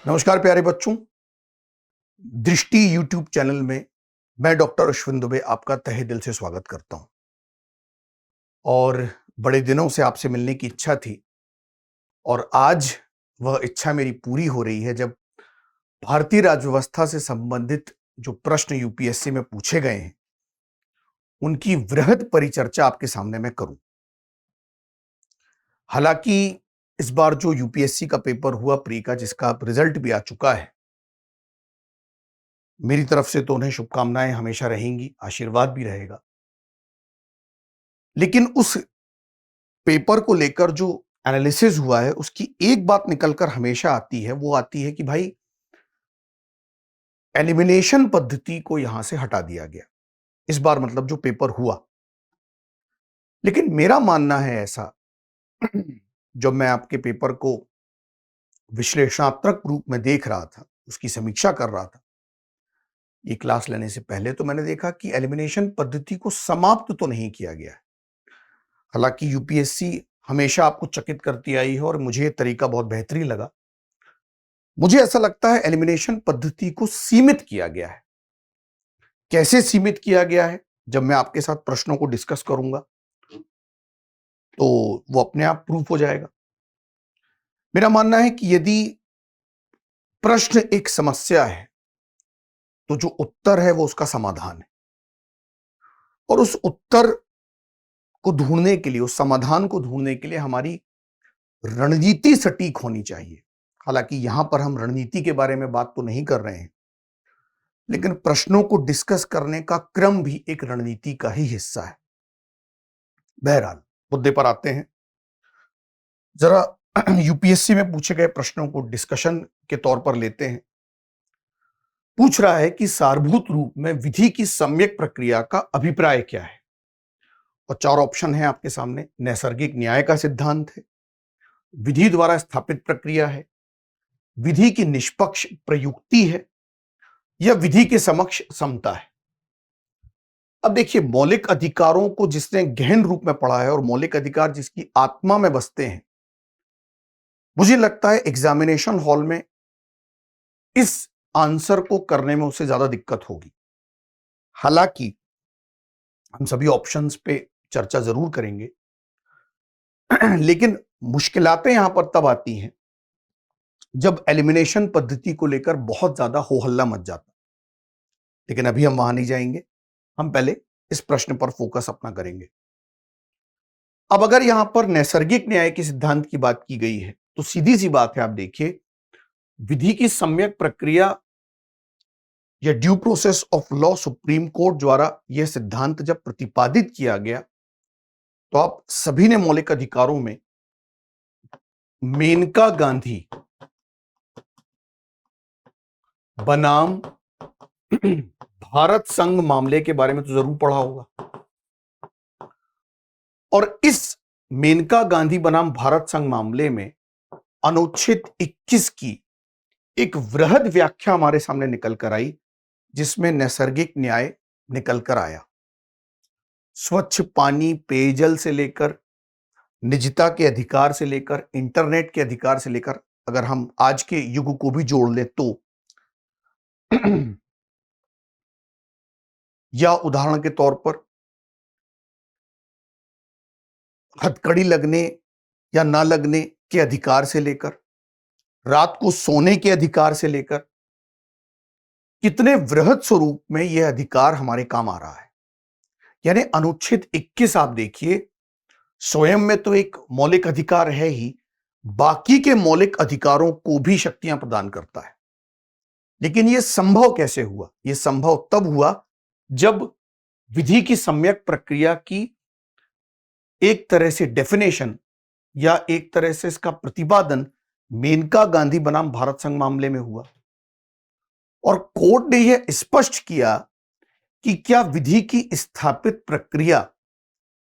नमस्कार प्यारे बच्चों। दृष्टि यूट्यूब चैनल में मैं डॉक्टर अश्विन दुबे आपका तहे दिल से स्वागत करता हूं। और बड़े दिनों से आपसे मिलने की इच्छा थी और आज वह इच्छा मेरी पूरी हो रही है जब भारतीय राज्य व्यवस्था से संबंधित जो प्रश्न यूपीएससी में पूछे गए हैं उनकी वृहद परिचर्चा आपके सामने मैं करूं। हालांकि इस बार जो यूपीएससी का पेपर हुआ प्री का, जिसका रिजल्ट भी आ चुका है, मेरी तरफ से तो उन्हें शुभकामनाएं हमेशा रहेंगी, आशीर्वाद भी रहेगा। लेकिन उस पेपर को लेकर जो एनालिसिस हुआ है उसकी एक बात निकलकर हमेशा आती है, वो आती है कि भाई एलिमिनेशन पद्धति को यहां से हटा दिया गया इस बार, मतलब जो पेपर हुआ। लेकिन मेरा मानना है ऐसा, जब मैं आपके पेपर को विश्लेषणात्मक रूप में देख रहा था, उसकी समीक्षा कर रहा था ये क्लास लेने से पहले, तो मैंने देखा कि एलिमिनेशन पद्धति को समाप्त तो नहीं किया गया है। हालांकि यूपीएससी हमेशा आपको चकित करती आई है और मुझे ये तरीका बहुत बेहतरीन लगा। मुझे ऐसा लगता है एलिमिनेशन पद्धति को सीमित किया गया है। कैसे सीमित किया गया है, जब मैं आपके साथ प्रश्नों को डिस्कस करूंगा तो वो अपने आप प्रूफ हो जाएगा। मेरा मानना है कि यदि प्रश्न एक समस्या है तो जो उत्तर है वो उसका समाधान है, और उस उत्तर को ढूंढने के लिए, उस समाधान को ढूंढने के लिए हमारी रणनीति सटीक होनी चाहिए। हालांकि यहां पर हम रणनीति के बारे में बात तो नहीं कर रहे हैं, लेकिन प्रश्नों को डिस्कस करने का क्रम भी एक रणनीति का ही हिस्सा है। बहरहाल मुद्दे पर आते हैं। जरा यूपीएससी में पूछे गए प्रश्नों को डिस्कशन के तौर पर लेते हैं। पूछ रहा है कि सारभूत रूप में विधि की सम्यक प्रक्रिया का अभिप्राय क्या है, और चार ऑप्शन है आपके सामने। नैसर्गिक न्याय का सिद्धांत है, विधि द्वारा स्थापित प्रक्रिया है, विधि की निष्पक्ष प्रयुक्ति है, या विधि के समक्ष समता है। अब देखिए, मौलिक अधिकारों को जिसने गहन रूप में पढ़ा है और मौलिक अधिकार जिसकी आत्मा में बसते हैं, मुझे लगता है एग्जामिनेशन हॉल में इस आंसर को करने में उसे ज्यादा दिक्कत होगी। हालांकि हम सभी ऑप्शंस पे चर्चा जरूर करेंगे, लेकिन मुश्किलातें यहां पर तब आती हैं जब एलिमिनेशन पद्धति को लेकर बहुत ज्यादा हो हल्ला मच जाता। लेकिन अभी हम वहां नहीं जाएंगे, हम पहले इस प्रश्न पर फोकस अपना करेंगे। अब अगर यहां पर नैसर्गिक न्याय के सिद्धांत की बात की गई है तो सीधी सी बात है, आप देखिए, विधि की सम्यक प्रक्रिया या due process of law supreme court द्वारा यह सिद्धांत जब प्रतिपादित किया गया तो आप सभी ने मौलिक अधिकारों में मेनका गांधी बनाम भारत संघ मामले के बारे में तो जरूर पढ़ा होगा। और इस मेनका गांधी बनाम भारत संघ मामले में अनुच्छेद 21 की एक वृहद व्याख्या हमारे सामने निकल कर आई, जिसमें नैसर्गिक न्याय निकल कर आया। स्वच्छ पानी, पेयजल से लेकर निजता के अधिकार से लेकर इंटरनेट के अधिकार से लेकर, अगर हम आज के युग को भी जोड़ ले तो या उदाहरण के तौर पर हथकड़ी लगने या ना लगने के अधिकार से लेकर, रात को सोने के अधिकार से लेकर, कितने वृहद स्वरूप में यह अधिकार हमारे काम आ रहा है। यानी अनुच्छेद 21 आप देखिए, स्वयं में तो एक मौलिक अधिकार है ही, बाकी के मौलिक अधिकारों को भी शक्तियां प्रदान करता है। लेकिन यह संभव कैसे हुआ? यह संभव तब हुआ जब विधि की सम्यक प्रक्रिया की एक तरह से डेफिनेशन या एक तरह से इसका प्रतिपादन मेनका गांधी बनाम भारत संघ मामले में हुआ, और कोर्ट ने यह स्पष्ट किया कि क्या विधि की स्थापित प्रक्रिया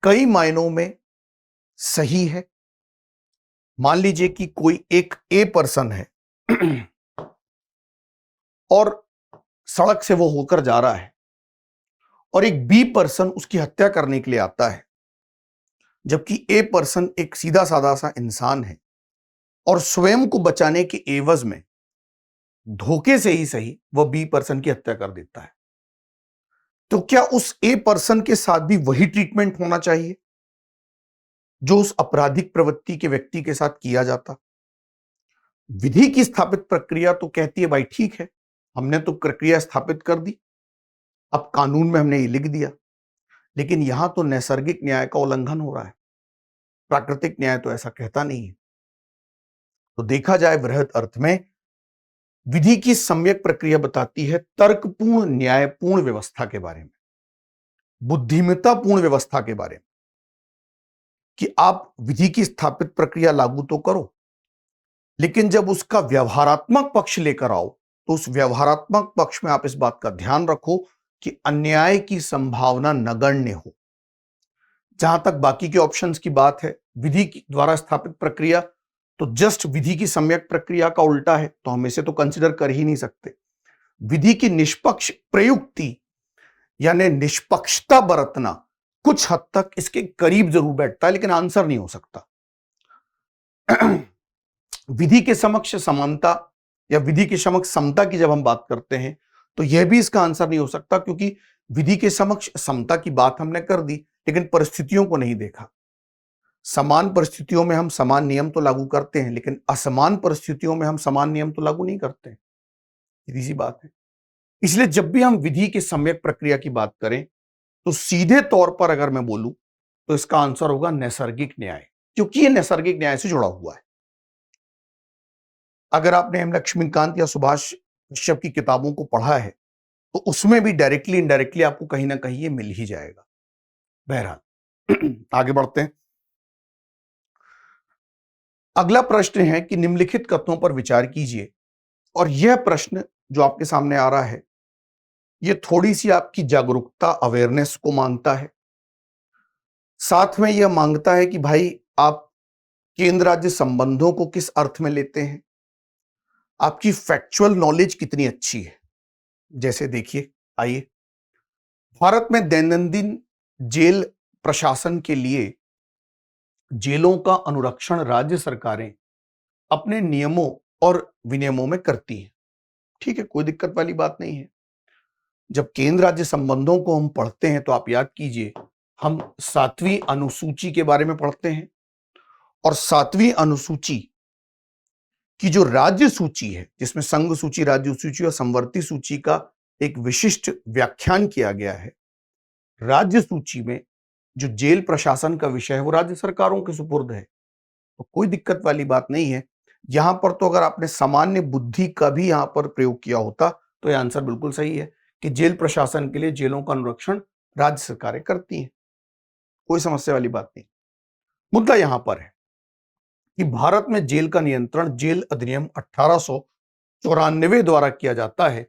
कई मायनों में सही है। मान लीजिए कि कोई एक ए पर्सन है और सड़क से वो होकर जा रहा है, और एक बी पर्सन उसकी हत्या करने के लिए आता है, जबकि ए पर्सन एक सीधा साधा सा इंसान है और स्वयं को बचाने के एवज में धोखे से ही सही वह बी पर्सन की हत्या कर देता है, तो क्या उस ए पर्सन के साथ भी वही ट्रीटमेंट होना चाहिए जो उस आपराधिक प्रवृत्ति के व्यक्ति के साथ किया जाता? विधि की स्थापित प्रक्रिया तो कहती है भाई ठीक है, हमने तो प्रक्रिया स्थापित कर दी, अब कानून में हमने ये लिख दिया, लेकिन यहां तो नैसर्गिक न्याय का उल्लंघन हो रहा है। प्राकृतिक न्याय तो ऐसा कहता नहीं है। तो देखा जाए वृहद अर्थ में विधि की सम्यक प्रक्रिया बताती है तर्कपूर्ण न्यायपूर्ण व्यवस्था के बारे में, बुद्धिमत्तापूर्ण व्यवस्था के बारे में, कि आप विधि की स्थापित प्रक्रिया लागू तो करो, लेकिन जब उसका व्यवहारात्मक पक्ष लेकर आओ तो उस व्यवहारात्मक पक्ष में आप इस बात का ध्यान रखो कि अन्याय की संभावना नगण्य हो। जहां तक बाकी के ऑप्शंस की बात है, विधि द्वारा स्थापित प्रक्रिया तो जस्ट विधि की सम्यक प्रक्रिया का उल्टा है, तो हम इसे तो कंसिडर कर ही नहीं सकते। विधि की निष्पक्ष प्रयुक्ति यानी निष्पक्षता बरतना कुछ हद तक इसके करीब जरूर बैठता है, लेकिन आंसर नहीं हो सकता। विधि के समक्ष समानता या विधि के समक्ष समता की जब हम बात करते हैं तो यह भी इसका आंसर नहीं हो सकता, क्योंकि विधि के समक्ष समता की बात हमने कर दी लेकिन परिस्थितियों को नहीं देखा। समान परिस्थितियों में हम समान नियम तो लागू करते हैं, लेकिन असमान परिस्थितियों में हम समान नियम तो लागू नहीं करते। सीधी सी बात है। इसलिए जब भी हम विधि के सम्यक प्रक्रिया की बात करें तो सीधे तौर पर अगर मैं बोलूं तो इसका आंसर होगा नैसर्गिक न्याय, क्योंकि यह नैसर्गिक न्याय से जुड़ा हुआ है। अगर आपने एम लक्ष्मीकांत या सुभाष कश्यप की किताबों को पढ़ा है तो उसमें भी डायरेक्टली इनडायरेक्टली आपको कहीं ना कहीं ये मिल ही जाएगा। बहरहाल आगे बढ़ते हैं। अगला प्रश्न है कि निम्नलिखित कथनों पर विचार कीजिए, और यह प्रश्न जो आपके सामने आ रहा है यह थोड़ी सी आपकी जागरूकता अवेयरनेस को मांगता है, साथ में यह मांगता है कि भाई आप केंद्र राज्य संबंधों को किस अर्थ में लेते हैं, आपकी फैक्चुअल नॉलेज कितनी अच्छी है। जैसे देखिए, आइए, भारत में दैनंदिन जेल प्रशासन के लिए जेलों का अनुरक्षण राज्य सरकारें अपने नियमों और विनियमों में करती हैं। ठीक है, कोई दिक्कत वाली बात नहीं है। जब केंद्र राज्य संबंधों को हम पढ़ते हैं तो आप याद कीजिए, हम 7वीं अनुसूची के बारे में पढ़ते हैं, और 7वीं अनुसूची की जो राज्य सूची है, जिसमें संघ सूची, राज्य सूची और संवर्ती सूची का एक विशिष्ट व्याख्यान किया गया है, राज्य सूची में जो जेल प्रशासन का विषय है वो राज्य सरकारों के सुपुर्द है। तो कोई दिक्कत वाली बात नहीं है। यहां पर तो अगर आपने सामान्य बुद्धि का भी यहां पर प्रयोग किया होता तो यह आंसर बिल्कुल सही है कि जेल प्रशासन के लिए जेलों का अनुरक्षण राज्य सरकारें करती हैं। कोई समस्या वाली बात नहीं। मुद्दा यहां पर है कि भारत में जेल का नियंत्रण जेल अधिनियम 1894 द्वारा किया जाता है,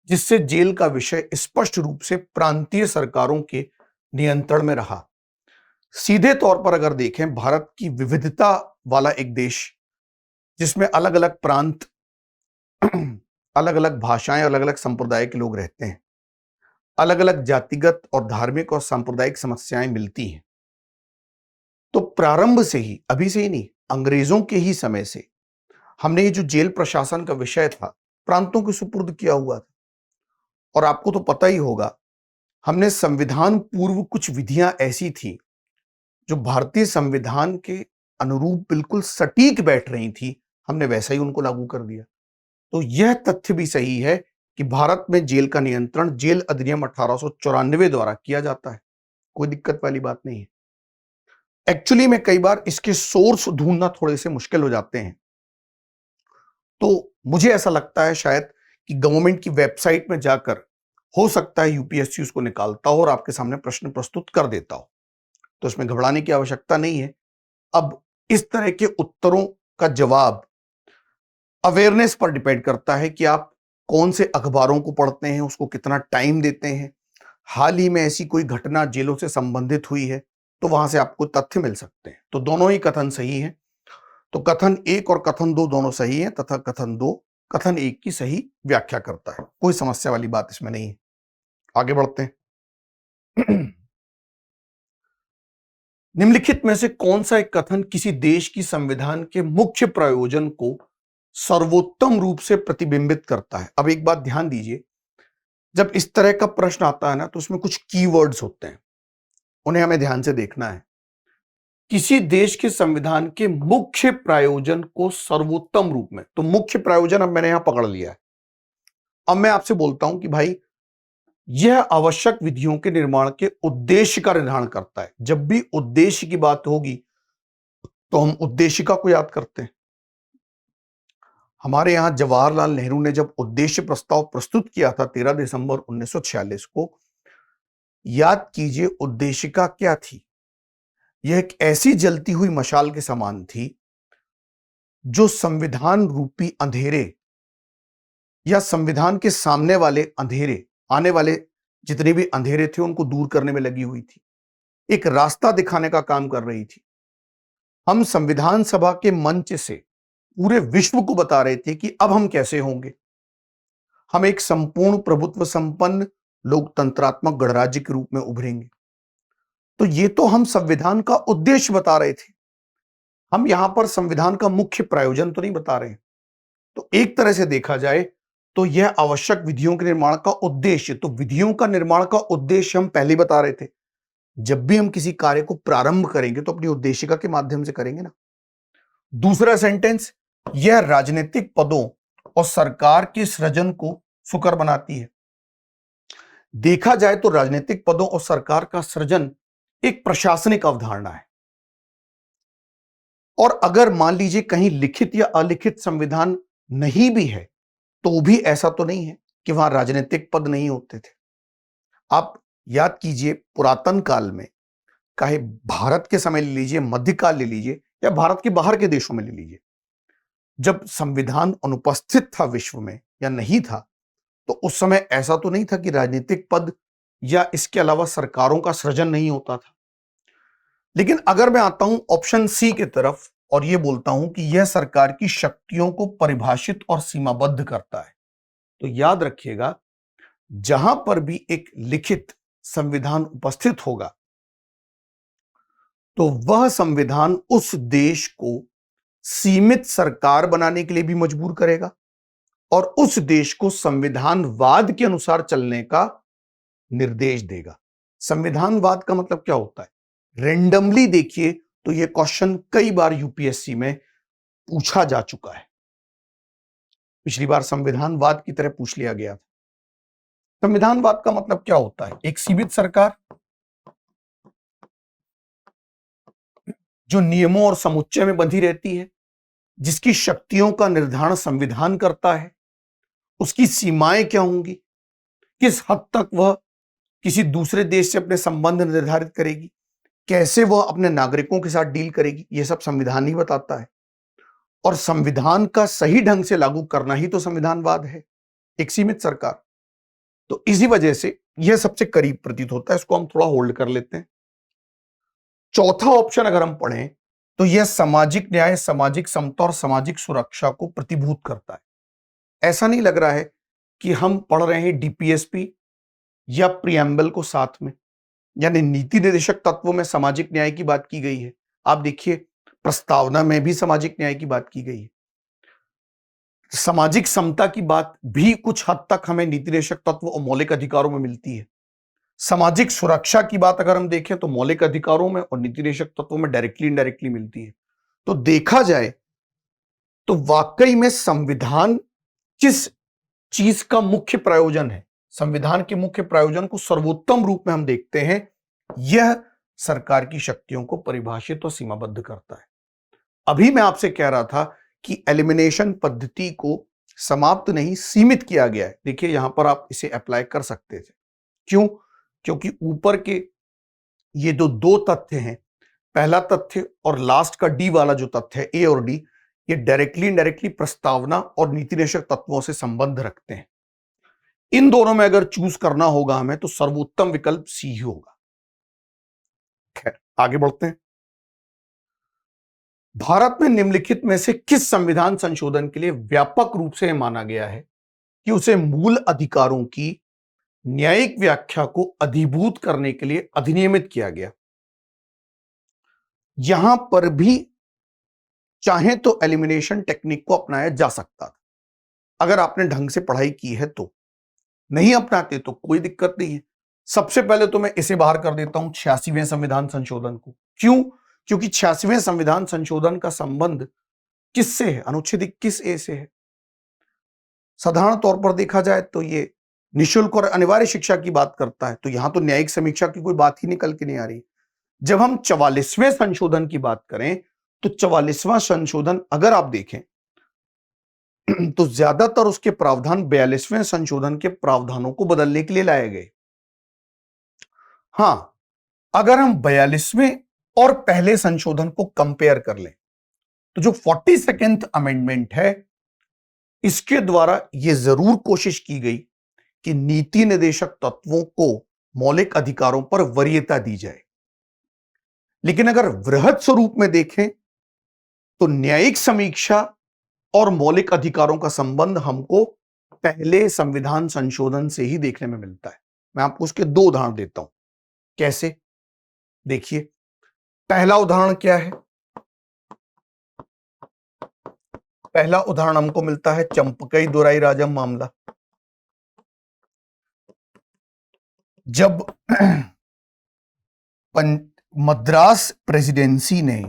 जिससे जेल का विषय स्पष्ट रूप से प्रांतीय सरकारों के नियंत्रण में रहा। सीधे तौर पर अगर देखें, भारत की विविधता वाला एक देश जिसमें अलग अलग प्रांत, अलग अलग भाषाएं, अलग अलग संप्रदाय के लोग रहते हैं, अलग अलग जातिगत और धार्मिक और सांप्रदायिक समस्याएं मिलती हैं। तो प्रारंभ से ही, अभी से ही नहीं, अंग्रेजों के ही समय से हमने ये जो जेल प्रशासन का विषय था प्रांतों के सुपुर्द किया हुआ था। और आपको तो पता ही होगा, हमने संविधान पूर्व कुछ विधियां ऐसी थी जो भारतीय संविधान के अनुरूप बिल्कुल सटीक बैठ रही थी, हमने वैसा ही उनको लागू कर दिया। तो यह तथ्य भी सही है कि भारत में जेल का नियंत्रण जेल अधिनियम 1894 द्वारा किया जाता है। कोई दिक्कत वाली बात नहीं है। एक्चुअली में कई बार इसके सोर्स ढूंढना थोड़े से मुश्किल हो जाते हैं, तो मुझे ऐसा लगता है शायद कि गवर्नमेंट की वेबसाइट में जाकर हो सकता है यूपीएससी उसको निकालता हो और आपके सामने प्रश्न प्रस्तुत कर देता हो, तो इसमें घबराने की आवश्यकता नहीं है। अब इस तरह के उत्तरों का जवाब अवेयरनेस पर डिपेंड करता है कि आप कौन से अखबारों को पढ़ते हैं, उसको कितना टाइम देते हैं। हाल ही में ऐसी कोई घटना जेलों से संबंधित हुई है तो वहां से आपको तथ्य मिल सकते हैं। तो दोनों ही कथन सही हैं। तो कथन 1 और कथन 2 दोनों सही हैं, तथा कथन 2 कथन 1 की सही व्याख्या करता है। कोई समस्या वाली बात इसमें नहीं है। आगे बढ़ते हैं। निम्नलिखित में से कौन सा एक कथन किसी देश की संविधान के मुख्य प्रयोजन को सर्वोत्तम रूप से प्रतिबिंबित करता है। अब एक बात ध्यान दीजिए, जब इस तरह का प्रश्न आता है ना, तो उसमें कुछ कीवर्ड्स होते हैं, उन्हें हमें ध्यान से देखना है। किसी देश के संविधान के मुख्य प्रायोजन को सर्वोत्तम रूप में, तो मुख्य प्रायोजन अब मैंने यहां पकड़ लिया है। अब मैं आपसे बोलता हूं कि भाई यह आवश्यक विधियों के निर्माण के उद्देश्य का निर्धारण करता है। जब भी उद्देश्य की बात होगी तो हम उद्देशिका को याद करते हैं। हमारे यहां जवाहरलाल नेहरू ने जब उद्देश्य प्रस्ताव प्रस्तुत किया था 13 दिसंबर 1946 को, याद कीजिए उद्देशिका क्या थी। यह एक ऐसी जलती हुई मशाल के समान थी जो संविधान रूपी अंधेरे या संविधान के सामने वाले अंधेरे, आने वाले जितने भी अंधेरे थे उनको दूर करने में लगी हुई थी, एक रास्ता दिखाने का काम कर रही थी। हम संविधान सभा के मंच से पूरे विश्व को बता रहे थे कि अब हम कैसे होंगे, हम एक संपूर्ण प्रभुत्व संपन्न लोकतंत्रात्मक गणराज्य के रूप में उभरेंगे। तो ये तो हम संविधान का उद्देश्य बता रहे थे, हम यहां पर संविधान का मुख्य प्रायोजन तो नहीं बता रहे। तो एक तरह से देखा जाए तो यह आवश्यक विधियों के निर्माण का उद्देश्य, तो विधियों का निर्माण का उद्देश्य हम पहले बता रहे थे। जब भी हम किसी कार्य को प्रारंभ करेंगे तो अपनी उद्देशिका के माध्यम से करेंगे ना। दूसरा सेंटेंस, यह राजनीतिक पदों और सरकार के सृजन को सुकर बनाती है। देखा जाए तो राजनीतिक पदों और सरकार का सृजन एक प्रशासनिक अवधारणा है, और अगर मान लीजिए कहीं लिखित या अलिखित संविधान नहीं भी है तो भी ऐसा तो नहीं है कि वहां राजनीतिक पद नहीं होते थे। आप याद कीजिए पुरातन काल में, चाहे भारत के समय ले लीजिए, मध्यकाल ले लीजिए, या भारत के बाहर के देशों में ले लीजिए, जब संविधान अनुपस्थित था विश्व में या नहीं था, तो उस समय ऐसा तो नहीं था कि राजनीतिक पद या इसके अलावा सरकारों का सृजन नहीं होता था। लेकिन अगर मैं आता हूं ऑप्शन सी की तरफ और यह बोलता हूं कि यह सरकार की शक्तियों को परिभाषित और सीमाबद्ध करता है, तो याद रखिएगा जहां पर भी एक लिखित संविधान उपस्थित होगा तो वह संविधान उस देश को सीमित सरकार बनाने के लिए भी मजबूर करेगा और उस देश को संविधानवाद के अनुसार चलने का निर्देश देगा। संविधानवाद का मतलब क्या होता है? रेंडमली देखिए तो यह क्वेश्चन कई बार यूपीएससी में पूछा जा चुका है। पिछली बार संविधानवाद की तरह पूछ लिया गया था। संविधानवाद का मतलब क्या होता है? एक सीमित सरकार जो नियमों और समुच्चय में बंधी रहती है, जिसकी शक्तियों का निर्धारण संविधान करता है, उसकी सीमाएं क्या होंगी, किस हद तक वह किसी दूसरे देश से अपने संबंध निर्धारित करेगी, कैसे वह अपने नागरिकों के साथ डील करेगी, यह सब संविधान ही बताता है। और संविधान का सही ढंग से लागू करना ही तो संविधानवाद है, एक सीमित सरकार। तो इसी वजह से यह सबसे करीब प्रतीत होता है, इसको हम थोड़ा होल्ड कर लेते हैं। चौथा ऑप्शन अगर हम पढ़ें तो यह सामाजिक न्याय, सामाजिक समता और सामाजिक सुरक्षा को प्रतिभूत करता है। ऐसा नहीं लग रहा है कि हम पढ़ रहे हैं डीपीएसपी या प्रियम्बल को साथ में, यानी नीति निर्देशक तत्वों में सामाजिक न्याय की बात की गई है। आप देखिए प्रस्तावना में भी सामाजिक न्याय की बात की गई है। सामाजिक समता की बात भी कुछ हद तक हमें नीति निर्देशक तत्व और मौलिक अधिकारों में मिलती है। सामाजिक सुरक्षा की बात अगर हम देखें तो मौलिक अधिकारों में और नीति निर्देशक तत्वों में डायरेक्टली इनडायरेक्टली मिलती है। तो देखा जाए तो वाकई में संविधान किस चीज का मुख्य प्रायोजन है, संविधान के मुख्य प्रायोजन को सर्वोत्तम रूप में हम देखते हैं, यह सरकार की शक्तियों को परिभाषित और सीमाबद्ध करता है। अभी मैं आपसे कह रहा था कि एलिमिनेशन पद्धति को समाप्त नहीं सीमित किया गया है। देखिए यहां पर आप इसे अप्लाई कर सकते थे। क्यों? क्योंकि ऊपर के ये जो दो तथ्य हैं, पहला तथ्य और लास्ट का डी वाला जो तथ्य है, ए और डी, ये डायरेक्टली इनडायरेक्टली प्रस्तावना और नीति निर्देशक तत्वों से संबंध रखते हैं। इन दोनों में अगर चूज करना होगा हमें तो सर्वोत्तम विकल्प सी ही होगा। खैर आगे बढ़ते हैं। भारत में निम्नलिखित में से किस संविधान संशोधन के लिए व्यापक रूप से माना गया है कि उसे मूल अधिकारों की न्यायिक व्याख्या को अधिभूत करने के लिए अधिनियमित किया गया? यहां पर भी चाहे तो एलिमिनेशन टेक्निक को अपनाया जा सकता था, अगर आपने ढंग से पढ़ाई की है तो। नहीं अपनाते तो कोई दिक्कत नहीं है। सबसे पहले तो मैं इसे बाहर कर देता हूं 86वें संविधान संशोधन को। क्यों? क्योंकि 86वें संविधान संशोधन का संबंध किससे है? अनुच्छेद 21A से है। साधारण तौर पर देखा जाए तो ये निःशुल्क और अनिवार्य शिक्षा की बात करता है, तो यहां तो न्यायिक समीक्षा की कोई बात ही निकल के नहीं आ रही। जब हम 44वें संशोधन की बात करें तो 44वां संशोधन अगर आप देखें तो ज्यादातर उसके प्रावधान 42वें संशोधन के प्रावधानों को बदलने के लिए लाए गए। हां, अगर हम 42वें और पहले संशोधन को कंपेयर कर लें तो जो 42nd अमेंडमेंट है, इसके द्वारा यह जरूर कोशिश की गई कि नीति निर्देशक तत्वों को मौलिक अधिकारों पर वरीयता दी जाए। लेकिन अगर वृहद स्वरूप में देखें तो न्यायिक समीक्षा और मौलिक अधिकारों का संबंध हमको पहले संविधान संशोधन से ही देखने में मिलता है। मैं आपको उसके दो उदाहरण देता हूं। कैसे? देखिए, पहला उदाहरण क्या है? पहला उदाहरण हमको मिलता है चंपकई दोराईराजम मामला। जब मद्रास प्रेसिडेंसी ने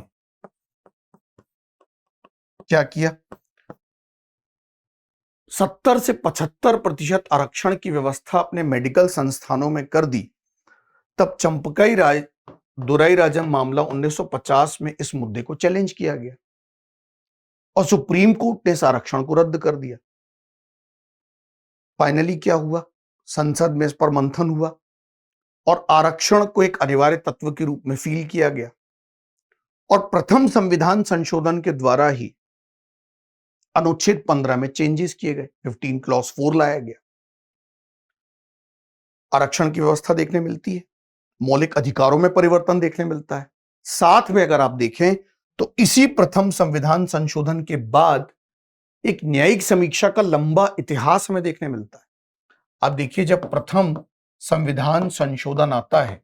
क्या किया, 70 से 75% आरक्षण की व्यवस्था अपने मेडिकल संस्थानों में कर दी, तब चंपकई दोराईराजम मामला 1950 में इस मुद्दे को चैलेंज किया गया और सुप्रीम कोर्ट ने इस आरक्षण को रद्द कर दिया। फाइनली क्या हुआ? संसद में इस पर मंथन हुआ और आरक्षण को एक अनिवार्य तत्व के रूप में फील किया गया और प्रथम संविधान संशोधन के द्वारा ही अनुच्छेद 15 में चेंजेस किए गए, 15 क्लॉज 4 लाया गया। आरक्षण की व्यवस्था देखने मिलती है, मौलिक अधिकारों में परिवर्तन देखने मिलता है। साथ में अगर आप देखें तो इसी प्रथम संविधान संशोधन के बाद एक न्यायिक समीक्षा का लंबा इतिहास हमें देखने मिलता है। अब देखिए, जब प्रथम संविधान संशोधन आता है,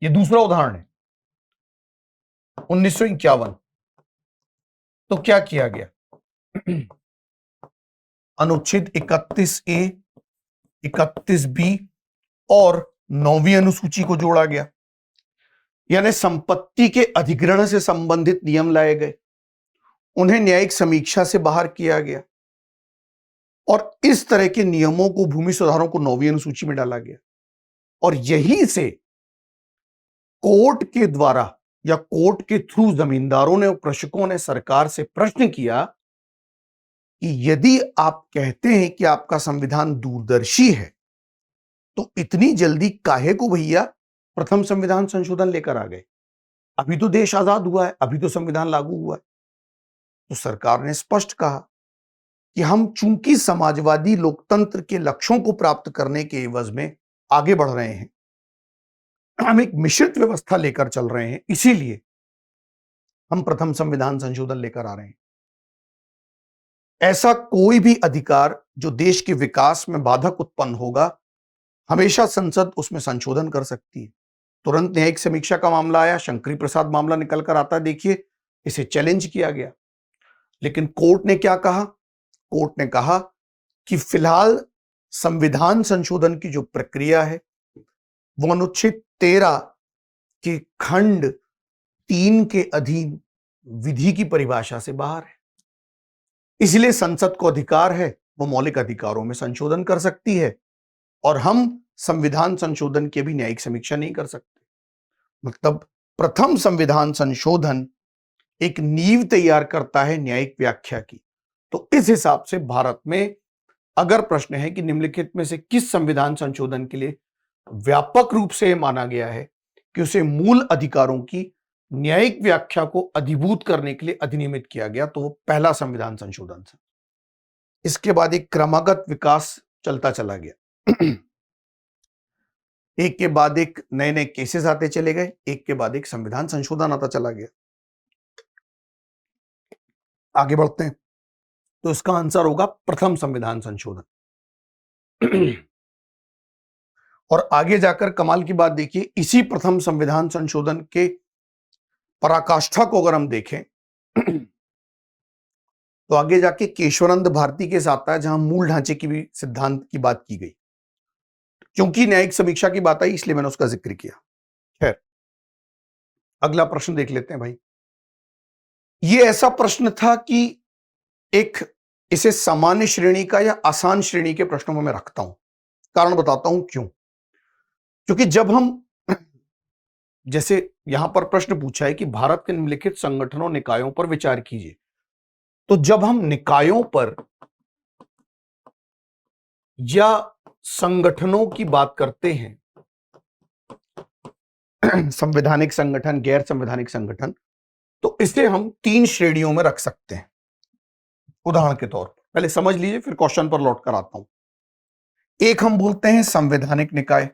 यह दूसरा उदाहरण है, 1951, तो क्या किया गया? अनुच्छेद 31A, 31B और 9वीं अनुसूची को जोड़ा गया, यानी संपत्ति के अधिग्रहण से संबंधित नियम लाए गए, उन्हें न्यायिक समीक्षा से बाहर किया गया और इस तरह के नियमों को, भूमि सुधारों को 9वीं अनुसूची में डाला गया। और यहीं से कोर्ट के द्वारा या कोर्ट के थ्रू जमींदारों ने और कृषकों ने सरकार से प्रश्न किया कि यदि आप कहते हैं कि आपका संविधान दूरदर्शी है, तो इतनी जल्दी काहे को भैया प्रथम संविधान संशोधन लेकर आ गए? अभी तो देश आजाद हुआ है, अभी तो संविधान लागू हुआ है। तो सरकार ने स्पष्ट कहा कि हम चूंकि समाजवादी लोकतंत्र के लक्ष्यों को प्राप्त करने के एवज में आगे बढ़ रहे हैं, हम एक मिश्रित व्यवस्था लेकर चल रहे हैं, इसीलिए हम प्रथम संविधान संशोधन लेकर आ रहे हैं। ऐसा कोई भी अधिकार जो देश के विकास में बाधक उत्पन्न होगा, हमेशा संसद उसमें संशोधन कर सकती है। तुरंत न्यायिक समीक्षा का मामला आया, शंकरी प्रसाद मामला निकल कर आता है, देखिए, इसे चैलेंज किया गया। लेकिन कोर्ट ने क्या कहा? कोर्ट ने कहा कि फिलहाल संविधान संशोधन की जो प्रक्रिया है वो अनुच्छेद 13 के खंड 3 के अधीन विधि की परिभाषा से बाहर है, इसलिए संसद को अधिकार है, वो मौलिक अधिकारों में संशोधन कर सकती है और हम संविधान संशोधन की भी न्यायिक समीक्षा नहीं कर सकते। मतलब प्रथम संविधान संशोधन एक नींव तैयार करता है न्यायिक व्याख्या की। तो इस हिसाब से भारत में अगर प्रश्न है कि निम्नलिखित में से किस संविधान संशोधन के लिए व्यापक रूप से माना गया है कि उसे मूल अधिकारों की न्यायिक व्याख्या को अधिभूत करने के लिए अधिनियमित किया गया, तो वो पहला संविधान संशोधन था। इसके बाद एक क्रमागत विकास चलता चला गया। एक के बाद एक नए नए केसेस आते चले गए, एक के बाद एक संविधान संशोधन आता चला गया। आगे बढ़ते हैं, तो इसका आंसर होगा प्रथम संविधान संशोधन। और आगे जाकर कमाल की बात देखिए, इसी प्रथम संविधान संशोधन के पराकाष्ठा को अगर हम देखें तो आगे जाके केशवानंद भारती के साथ आता है, जहां मूल ढांचे की भी सिद्धांत की बात की गई। क्योंकि न्यायिक समीक्षा की बात आई इसलिए मैंने उसका जिक्र किया। खैर, अगला प्रश्न देख लेते हैं भाई। ये ऐसा प्रश्न था कि एक इसे सामान्य श्रेणी का या आसान श्रेणी के प्रश्नों में मैं रखता हूं। कारण बताता हूं क्यों। क्योंकि जब हम, जैसे यहां पर प्रश्न पूछा है कि भारत के निम्नलिखित संगठनों निकायों पर विचार कीजिए, तो जब हम निकायों पर या संगठनों की बात करते हैं, संवैधानिक संगठन, गैर संवैधानिक संगठन, तो इसे हम 3 श्रेणियों में रख सकते हैं। उदाहरण के तौर पर पहले समझ लीजिए, फिर क्वेश्चन पर लौट कर आता हूं। एक हम बोलते हैं संवैधानिक निकाय,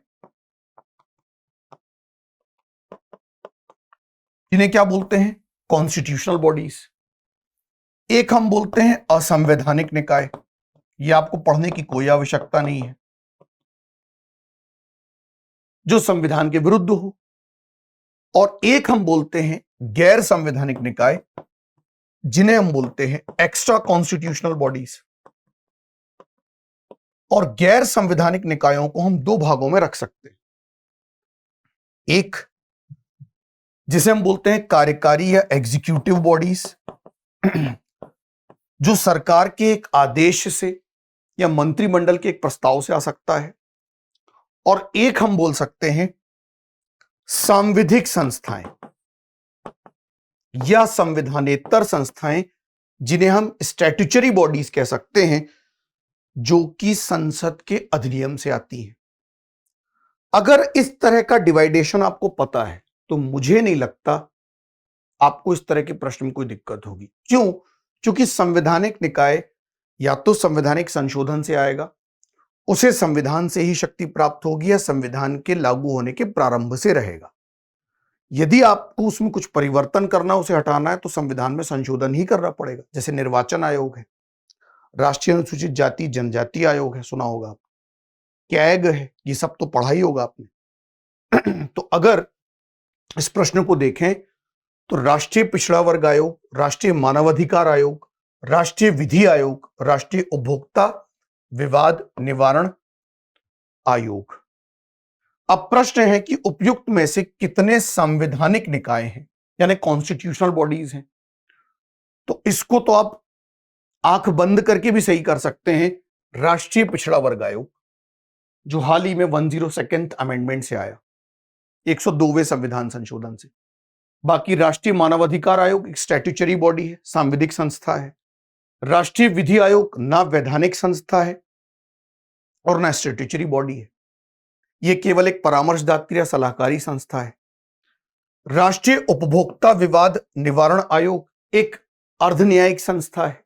जिन्हें क्या बोलते हैं? Constitutional bodies. एक हम बोलते हैं असंवैधानिक निकाय, ये आपको पढ़ने की कोई आवश्यकता नहीं है, जो संविधान के विरुद्ध हो। और एक हम बोलते हैं गैर संवैधानिक निकाय, जिन्हें हम बोलते हैं एक्स्ट्रा कॉन्स्टिट्यूशनल बॉडीज। और गैर संवैधानिक निकायों को हम 2 भागों में रख सकते हैं। एक जिसे हम बोलते हैं कार्यकारी या एग्जीक्यूटिव बॉडीज, जो सरकार के एक आदेश से या मंत्रिमंडल के एक प्रस्ताव से आ सकता है। और एक हम बोल सकते हैं सांविधिक संस्थाएं या संविधानेतर संस्थाएं, जिन्हें हम स्टैट्यूटरी बॉडीज कह सकते हैं, जो कि संसद के अधिनियम से आती हैं। अगर इस तरह का डिवाइडेशन आपको पता है तो मुझे नहीं लगता आपको इस तरह के प्रश्न में कोई दिक्कत होगी। क्यों? क्योंकि संवैधानिक निकाय या तो संवैधानिक संशोधन से आएगा, उसे संविधान से ही शक्ति प्राप्त होगी, या संविधान के लागू होने के प्रारंभ से रहेगा। यदि आपको उसमें कुछ परिवर्तन करना, उसे हटाना है, तो संविधान में संशोधन ही करना पड़ेगा। जैसे निर्वाचन आयोग है, राष्ट्रीय अनुसूचित जाति जनजाति आयोग है, सुना होगा आप, कैग है, ये सब तो पढ़ा ही होगा आपने। तो अगर इस प्रश्न को देखें तो राष्ट्रीय पिछड़ा वर्ग आयोग, राष्ट्रीय मानवाधिकार आयोग, राष्ट्रीय विधि आयोग, राष्ट्रीय उपभोक्ता विवाद निवारण आयोग। अब प्रश्न है कि उपयुक्त में से कितने संवैधानिक निकाय हैं, यानी कॉन्स्टिट्यूशनल बॉडीज हैं। तो इसको तो आप आंख बंद करके भी सही कर सकते हैं। राष्ट्रीय पिछड़ा वर्ग आयोग, जो हाल ही में 102nd अमेंडमेंट से आया, 102वें संविधान संशोधन से। बाकी राष्ट्रीय मानवाधिकार आयोग एक स्टैट्यूटरी बॉडी है, सांविधिक संस्था है। राष्ट्रीय विधि आयोग ना वैधानिक संस्था है और ना स्टैट्यूटरी बॉडी है, यह केवल एक परामर्शदात्री या सलाहकारी संस्था है। राष्ट्रीय उपभोक्ता विवाद निवारण आयोग एक अर्धन्यायिक संस्था है।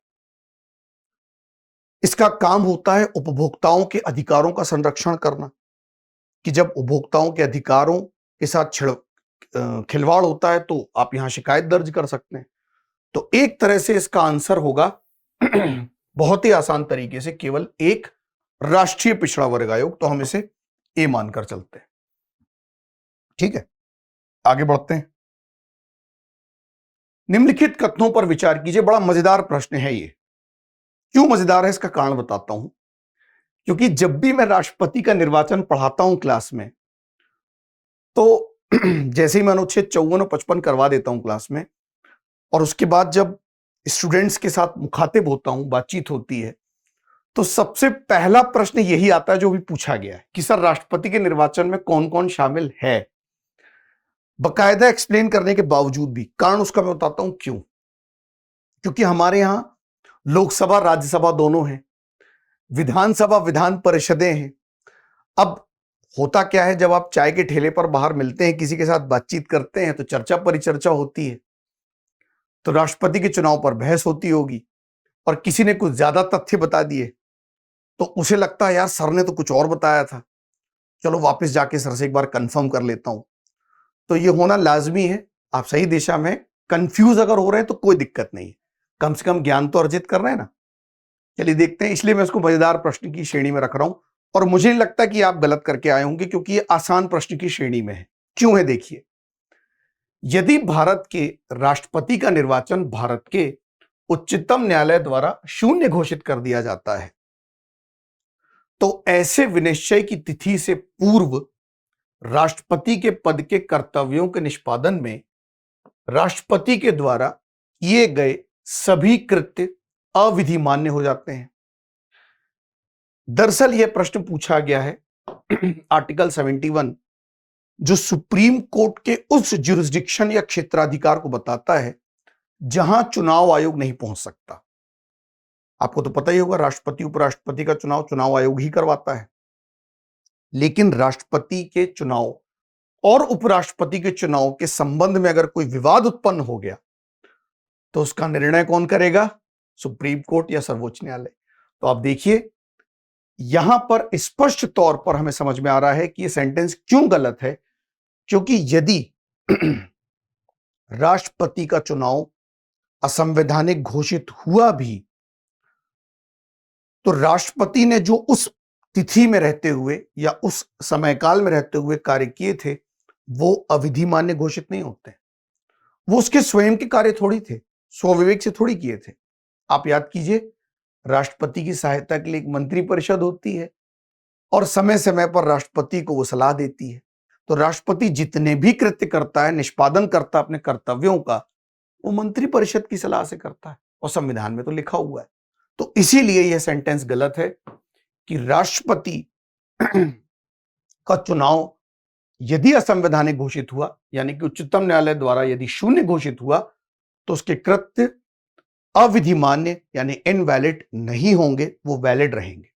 इसका काम होता है उपभोक्ताओं के अधिकारों का संरक्षण करना, कि जब उपभोक्ताओं के अधिकारों के साथ खिलवाड़ होता है तो आप यहां शिकायत दर्ज कर सकते हैं। तो एक तरह से इसका आंसर होगा बहुत ही आसान तरीके से केवल एक राष्ट्रीय पिछड़ा वर्ग आयोग। तो हम इसे ए मानकर चलते हैं। ठीक है, आगे बढ़ते हैं। निम्नलिखित कथनों पर विचार कीजिए। बड़ा मजेदार प्रश्न है ये। क्यों मजेदार है इसका कारण बताता हूं। क्योंकि जब भी मैं राष्ट्रपति का निर्वाचन पढ़ाता हूं क्लास में, तो जैसे ही मैं अनुच्छेद 54 और 55 करवा देता हूं क्लास में, और उसके बाद जब स्टूडेंट्स के साथ मुखातिब होता हूं, बातचीत होती है, तो सबसे पहला प्रश्न यही आता है जो भी पूछा गया है कि सर राष्ट्रपति के निर्वाचन में कौन कौन शामिल है। बकायदा एक्सप्लेन करने के बावजूद भी कारण उसका मैं बताता हूं क्यों। क्योंकि हमारे यहां लोकसभा राज्यसभा दोनों हैं, विधानसभा विधान परिषदें हैं। अब होता क्या है, जब आप चाय के ठेले पर बाहर मिलते हैं, किसी के साथ बातचीत करते हैं, तो चर्चा परिचर्चा होती है। तो राष्ट्रपति के चुनाव पर बहस होती होगी और किसी ने कुछ ज्यादा तथ्य बता दिए, तो उसे लगता है यार सर ने तो कुछ और बताया था, चलो वापस जाके सर से एक बार कंफर्म कर लेता हूं। तो ये होना लाजमी है। आप सही दिशा में, कंफ्यूज अगर हो रहे हैं तो कोई दिक्कत नहीं, कम से कम ज्ञान तो अर्जित कर रहे हैं ना। चलिए देखते हैं। इसलिए मैं इसको मजेदार प्रश्न की श्रेणी में रख रहा हूं, और मुझे नहीं लगता कि आप गलत करके आए होंगे, क्योंकि ये आसान प्रश्न की श्रेणी में है। क्यों है देखिए। यदि भारत के राष्ट्रपति का निर्वाचन भारत के उच्चतम न्यायालय द्वारा शून्य घोषित कर दिया जाता है, तो ऐसे विनिश्चय की तिथि से पूर्व राष्ट्रपति के पद के कर्तव्यों के निष्पादन में राष्ट्रपति के द्वारा किए गए सभी कृत्य अविधिमान्य हो जाते हैं। दरअसल यह प्रश्न पूछा गया है आर्टिकल 71, जो सुप्रीम कोर्ट के उस ज्यूरिसडिक्शन या क्षेत्राधिकार को बताता है जहां चुनाव आयोग नहीं पहुंच सकता। आपको तो पता ही होगा, राष्ट्रपति उपराष्ट्रपति का चुनाव आयोग ही करवाता है, लेकिन राष्ट्रपति के चुनाव और उपराष्ट्रपति के चुनाव के संबंध में अगर कोई विवाद उत्पन्न हो गया तो उसका निर्णय कौन करेगा? सुप्रीम कोर्ट या सर्वोच्च न्यायालय। तो आप देखिए, यहां पर स्पष्ट तौर पर हमें समझ में आ रहा है कि यह सेंटेंस क्यों गलत है, क्योंकि यदि राष्ट्रपति का चुनाव असंवैधानिक घोषित हुआ भी तो राष्ट्रपति ने जो उस तिथि में रहते हुए या उस समयकाल में रहते हुए कार्य किए थे वो अविधिमान्य घोषित नहीं होते। वो उसके स्वयं के कार्य थोड़ी थे, स्वविवेक से थोड़ी किए थे। आप याद कीजिए, राष्ट्रपति की सहायता के लिए एक मंत्रिपरिषद होती है और समय समय पर राष्ट्रपति को वो सलाह देती है। तो राष्ट्रपति जितने भी कृत्य करता है, निष्पादन करता है अपने कर्तव्यों का, वो मंत्रिपरिषद की सलाह से करता है और संविधान में तो लिखा हुआ है। तो इसीलिए यह सेंटेंस गलत है कि राष्ट्रपति का चुनाव यदि असंवैधानिक घोषित हुआ, यानी कि उच्चतम न्यायालय द्वारा यदि शून्य घोषित हुआ, तो उसके कृत्य अविधिमान्य यानी इनवैलिड नहीं होंगे, वो वैलिड रहेंगे।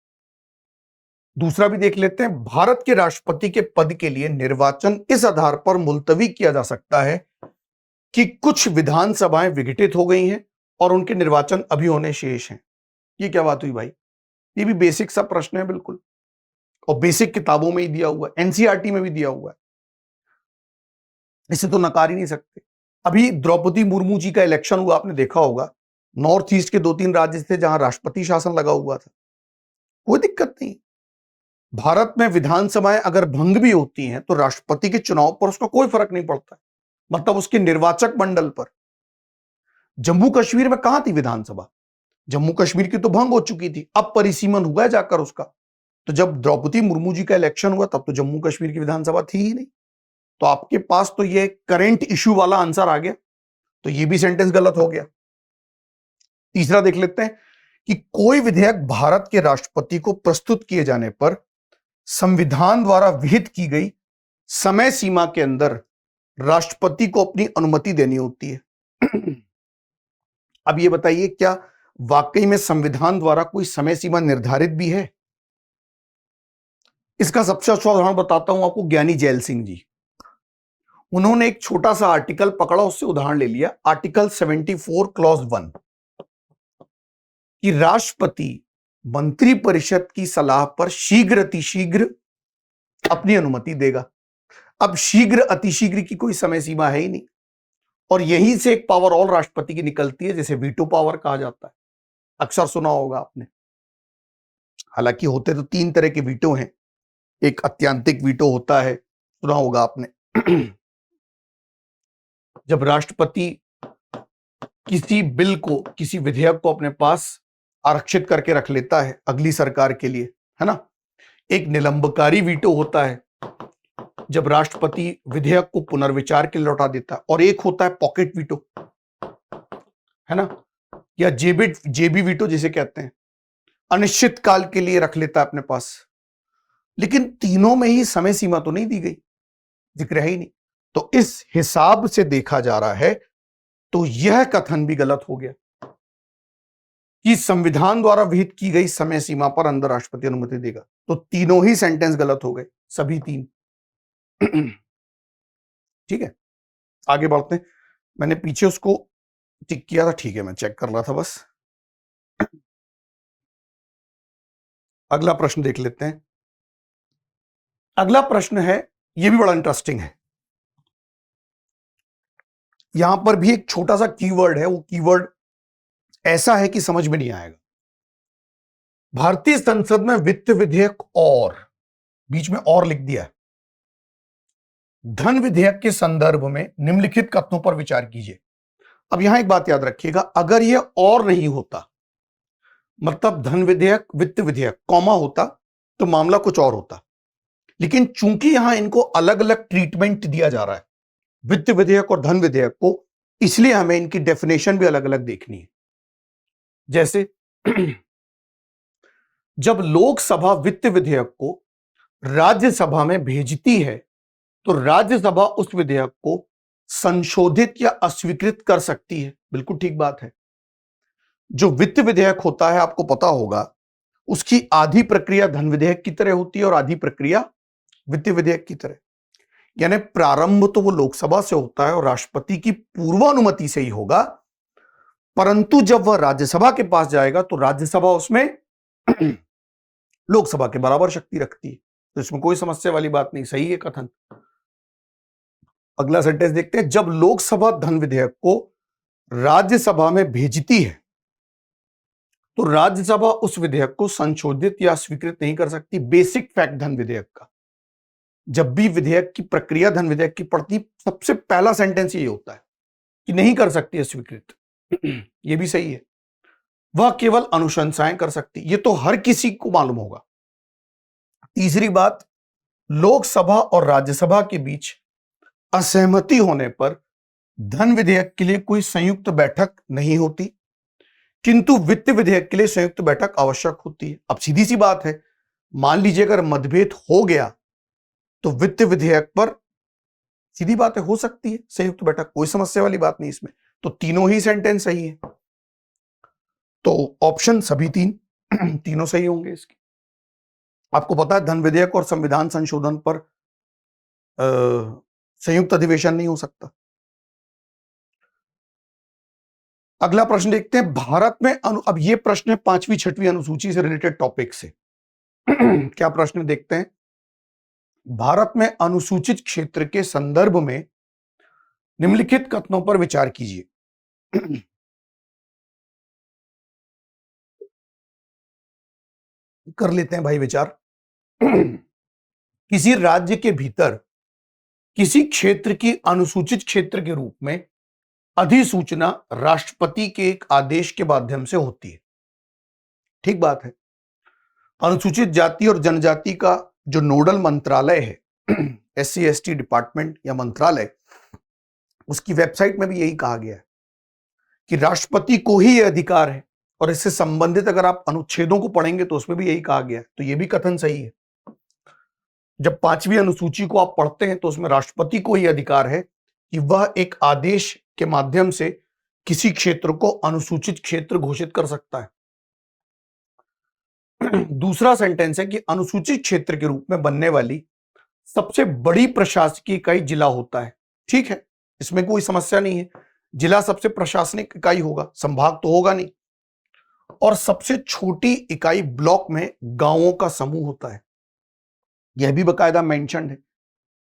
दूसरा भी देख लेते हैं। भारत के राष्ट्रपति के पद के लिए निर्वाचन इस आधार पर मुलतवी किया जा सकता है कि कुछ विधानसभाएं विघटित हो गई हैं और उनके निर्वाचन अभी होने शेष हैं। ये क्या बात हुई भाई? ये भी बेसिक सा प्रश्न है बिल्कुल, और बेसिक किताबों में ही दिया हुआ है, एनसीईआरटी में भी दिया हुआ है, इसे तो नकार ही नहीं सकते। अभी द्रौपदी मुर्मू जी का इलेक्शन हुआ, आपने देखा होगा, नॉर्थ ईस्ट के 2-3 राज्य थे जहां राष्ट्रपति शासन लगा हुआ था, कोई दिक्कत नहीं। भारत में विधानसभाएं अगर भंग भी होती हैं तो राष्ट्रपति के चुनाव पर उसका कोई फर्क नहीं पड़ता, मतलब उसके निर्वाचक मंडल पर। जम्मू कश्मीर में कहां थी विधानसभा? जम्मू कश्मीर की तो भंग हो चुकी थी, अब परिसीमन हुआ है जाकर उसका। तो जब द्रौपदी मुर्मू जी का इलेक्शन हुआ तब तो जम्मू कश्मीर की विधानसभा थी ही नहीं। तो आपके पास तो ये करंट इश्यू वाला आंसर आ गया, तो ये भी सेंटेंस गलत हो गया। तीसरा देख लेते हैं कि कोई विधेयक भारत के राष्ट्रपति को प्रस्तुत किए जाने पर संविधान द्वारा विहित की गई समय सीमा के अंदर राष्ट्रपति को अपनी अनुमति देनी होती है। अब ये बताइए, क्या वाकई में संविधान द्वारा कोई समय सीमा निर्धारित भी है? इसका सबसे अच्छा उदाहरण बताता हूं आपको, ज्ञानी जैल सिंह जी। उन्होंने एक छोटा सा आर्टिकल पकड़ा, उससे उदाहरण ले लिया, आर्टिकल 74 क्लॉज 1, कि राष्ट्रपति मंत्रिपरिषद की सलाह पर शीघ्र अतिशीघ्र अपनी अनुमति देगा। अब शीघ्र अतिशीघ्र की कोई समय सीमा है ही नहीं, और यहीं से एक पावर ऑल राष्ट्रपति की निकलती है, जिसे वीटो पावर कहा जाता है। अक्सर सुना होगा आपने। हालांकि होते तो 3 तरह के वीटो हैं। एक अत्यंतिक वीटो होता है, सुना होगा आपने। जब राष्ट्रपति किसी बिल को, किसी विधेयक को अपने पास आरक्षित करके रख लेता है अगली सरकार के लिए, है ना। एक निलंबकारी वीटो होता है, जब राष्ट्रपति विधेयक को पुनर्विचार के लिए लौटा देता है, और एक होता है पॉकेट वीटो, है ना, या जेबी वीटो जिसे कहते हैं, अनिश्चित काल के लिए रख लेता है अपने पास। लेकिन तीनों में ही समय सीमा तो नहीं दी गई, जिक्र है ही नहीं। तो इस हिसाब से देखा जा रहा है तो यह कथन भी गलत हो गया कि संविधान द्वारा विहित की गई समय सीमा पर अंदर राष्ट्रपति अनुमति देगा। तो तीनों ही सेंटेंस गलत हो गए, सभी 3। ठीक है, आगे बढ़ते हैं। मैंने पीछे उसको टिक किया था, ठीक है, मैं चेक कर रहा था बस। अगला प्रश्न देख लेते हैं। अगला प्रश्न है, यह भी बड़ा इंटरेस्टिंग है। यहां पर भी एक छोटा सा कीवर्ड है, वो कीवर्ड ऐसा है कि समझ में नहीं आएगा। भारतीय संसद में वित्त विधेयक और, बीच में और लिख दिया है, धन विधेयक के संदर्भ में निम्नलिखित कथनों पर विचार कीजिए। अब यहां एक बात याद रखिएगा, अगर यह और नहीं होता, मतलब धन विधेयक वित्त विधेयक कॉमा होता तो मामला कुछ और होता, लेकिन चूंकि यहां इनको अलग अलग ट्रीटमेंट दिया जा रहा है, वित्त विधेयक और धन विधेयक को, इसलिए हमें इनकी डेफिनेशन भी अलग अलग देखनी है। जैसे जब लोकसभा वित्त विधेयक को राज्यसभा में भेजती है तो राज्यसभा उस विधेयक को संशोधित या अस्वीकृत कर सकती है। बिल्कुल ठीक बात है। जो वित्त विधेयक होता है, आपको पता होगा, उसकी आधी प्रक्रिया धन विधेयक की तरह होती है और आधी प्रक्रिया वित्त विधेयक की तरह। यानी प्रारंभ तो वो लोकसभा से होता है और राष्ट्रपति की पूर्वानुमति से ही होगा, परंतु जब वह राज्यसभा के पास जाएगा तो राज्यसभा उसमें लोकसभा के बराबर शक्ति रखती है। तो इसमें कोई समस्या वाली बात नहीं, सही है कथन। अगला सेंटेंस देखते हैं। जब लोकसभा धन विधेयक को राज्यसभा में भेजती है तो राज्यसभा उस विधेयक को संशोधित या स्वीकृत नहीं कर सकती। बेसिक फैक्ट धन विधेयक का, जब भी विधेयक की प्रक्रिया धन विधेयक की पड़ती, सबसे पहला सेंटेंस ये होता है कि नहीं कर सकती है स्वीकृत। ये भी सही है। वह केवल अनुशंसाएं कर सकती, ये तो हर किसी को मालूम होगा। तीसरी बात, लोकसभा और राज्यसभा के बीच असहमति होने पर धन विधेयक के लिए कोई संयुक्त बैठक नहीं होती, किंतु वित्त विधेयक के लिए संयुक्त बैठक आवश्यक होती है। अब सीधी सी बात है, मान लीजिए अगर मतभेद हो गया तो वित्त विधेयक पर सीधी बात है, हो सकती है संयुक्त बैठक, कोई समस्या वाली बात नहीं इसमें। तो तीनों ही सेंटेंस सही है। तो ऑप्शन सभी तीनों सही होंगे इसके। आपको पता है धन विधेयक और संविधान संशोधन पर संयुक्त अधिवेशन नहीं हो सकता। अगला प्रश्न देखते हैं। भारत में अब ये प्रश्न है 5वीं 6वीं अनुसूची से रिलेटेड टॉपिक से। क्या प्रश्न देखते हैं। भारत में अनुसूचित क्षेत्र के संदर्भ में निम्नलिखित कथनों पर विचार कीजिए। कर लेते हैं भाई विचार। किसी राज्य के भीतर किसी क्षेत्र की अनुसूचित क्षेत्र के रूप में अधिसूचना राष्ट्रपति के एक आदेश के माध्यम से होती है। ठीक बात है। अनुसूचित जाति और जनजाति का जो नोडल मंत्रालय है, SC/ST डिपार्टमेंट या मंत्रालय, उसकी वेबसाइट में भी यही कहा गया है कि राष्ट्रपति को ही यह अधिकार है, और इससे संबंधित अगर आप अनुच्छेदों को पढ़ेंगे तो उसमें भी यही कहा गया है। तो यह भी कथन सही है। जब 5वीं अनुसूची को आप पढ़ते हैं तो उसमें राष्ट्रपति को ही अधिकार है कि वह एक आदेश के माध्यम से किसी क्षेत्र को अनुसूचित क्षेत्र घोषित कर सकता है। दूसरा सेंटेंस है कि अनुसूचित क्षेत्र के रूप में बनने वाली सबसे बड़ी प्रशासकीय इकाई जिला होता है। ठीक है, इसमें कोई समस्या नहीं है। जिला सबसे प्रशासनिक इकाई होगा, संभाग तो होगा नहीं। और सबसे छोटी इकाई ब्लॉक में गांवों का समूह होता है। यह भी बकायदा मेंशन है।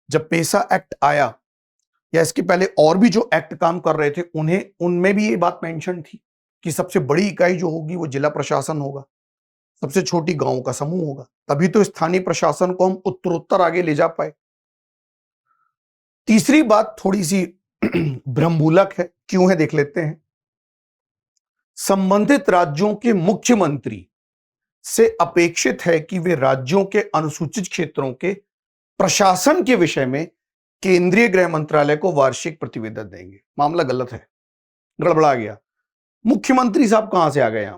जब पेसा एक्ट आया या इसके पहले और भी जो एक्ट काम कर रहे थे, उनमें भी ये बात मेंशन थी कि सबसे बड़ी इकाई जो होगी वो जिला प्रशासन होगा, सबसे छोटी गांवों का समूह होगा। तभी तो स्थानीय प्रशासन को हम उत्तरोत्तर आगे ले जा पाए। तीसरी बात थोड़ी सी भ्रमभूलक है, क्यों है देख लेते हैं। संबंधित राज्यों के मुख्यमंत्री से अपेक्षित है कि वे राज्यों के अनुसूचित क्षेत्रों के प्रशासन के विषय में केंद्रीय गृह मंत्रालय को वार्षिक प्रतिवेदन देंगे। मामला गलत है, गड़बड़ा गया। मुख्यमंत्री साहब कहां से आ गए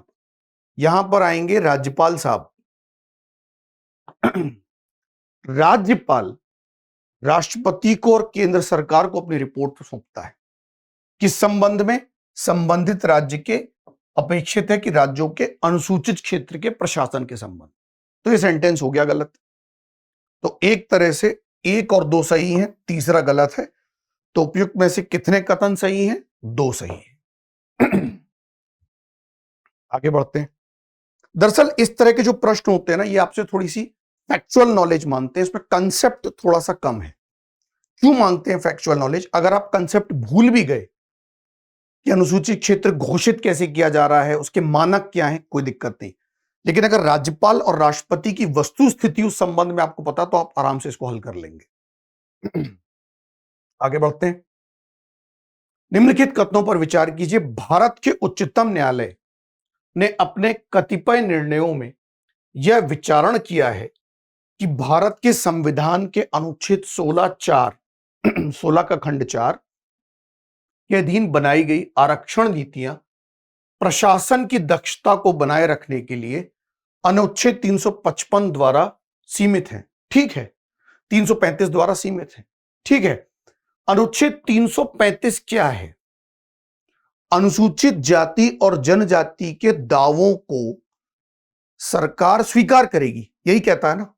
यहां पर आएंगे राज्यपाल साहब। राज्यपाल राष्ट्रपति को और केंद्र सरकार को अपनी रिपोर्ट सौंपता है। किस संबंध में? संबंधित राज्य के अपेक्षित है कि राज्यों के अनुसूचित क्षेत्र के प्रशासन के संबंध। तो ये सेंटेंस हो गया गलत। तो एक तरह से 1 और 2 सही हैं, तीसरा गलत है। तो उपयुक्त में से कितने कथन सही हैं? 2 सही हैं। आगे बढ़ते हैं। दरअसल इस तरह के जो प्रश्न होते हैं ना, ये आपसे थोड़ी सी फैक्चुअल नॉलेज मांगते हैं, इसमें कंसेप्ट थोड़ा सा कम है। क्यों मांगते हैं फैक्चुअल नॉलेज? अगर आप कंसेप्ट भूल भी गए कि अनुसूचित क्षेत्र घोषित कैसे किया जा रहा है, उसके मानक क्या है, कोई दिक्कत नहीं। लेकिन अगर राज्यपाल और राष्ट्रपति की वस्तु स्थिति उस संबंध में आपको पता, तो आप आराम से इसको हल कर लेंगे। आगे बढ़ते हैं। निम्नलिखित कथनों पर विचार कीजिए। भारत के उच्चतम न्यायालय ने अपने कतिपय निर्णयों में यह विचारण किया है कि भारत के संविधान के अनुच्छेद 16(4) 16 का खंड 4 के अधीन बनाई गई आरक्षण नीतियां प्रशासन की दक्षता को बनाए रखने के लिए अनुच्छेद 355 द्वारा सीमित है। ठीक है, 335 द्वारा सीमित है। ठीक है, अनुच्छेद 335 क्या है? अनुसूचित जाति और जनजाति के दावों को सरकार स्वीकार करेगी, यही कहता है ना।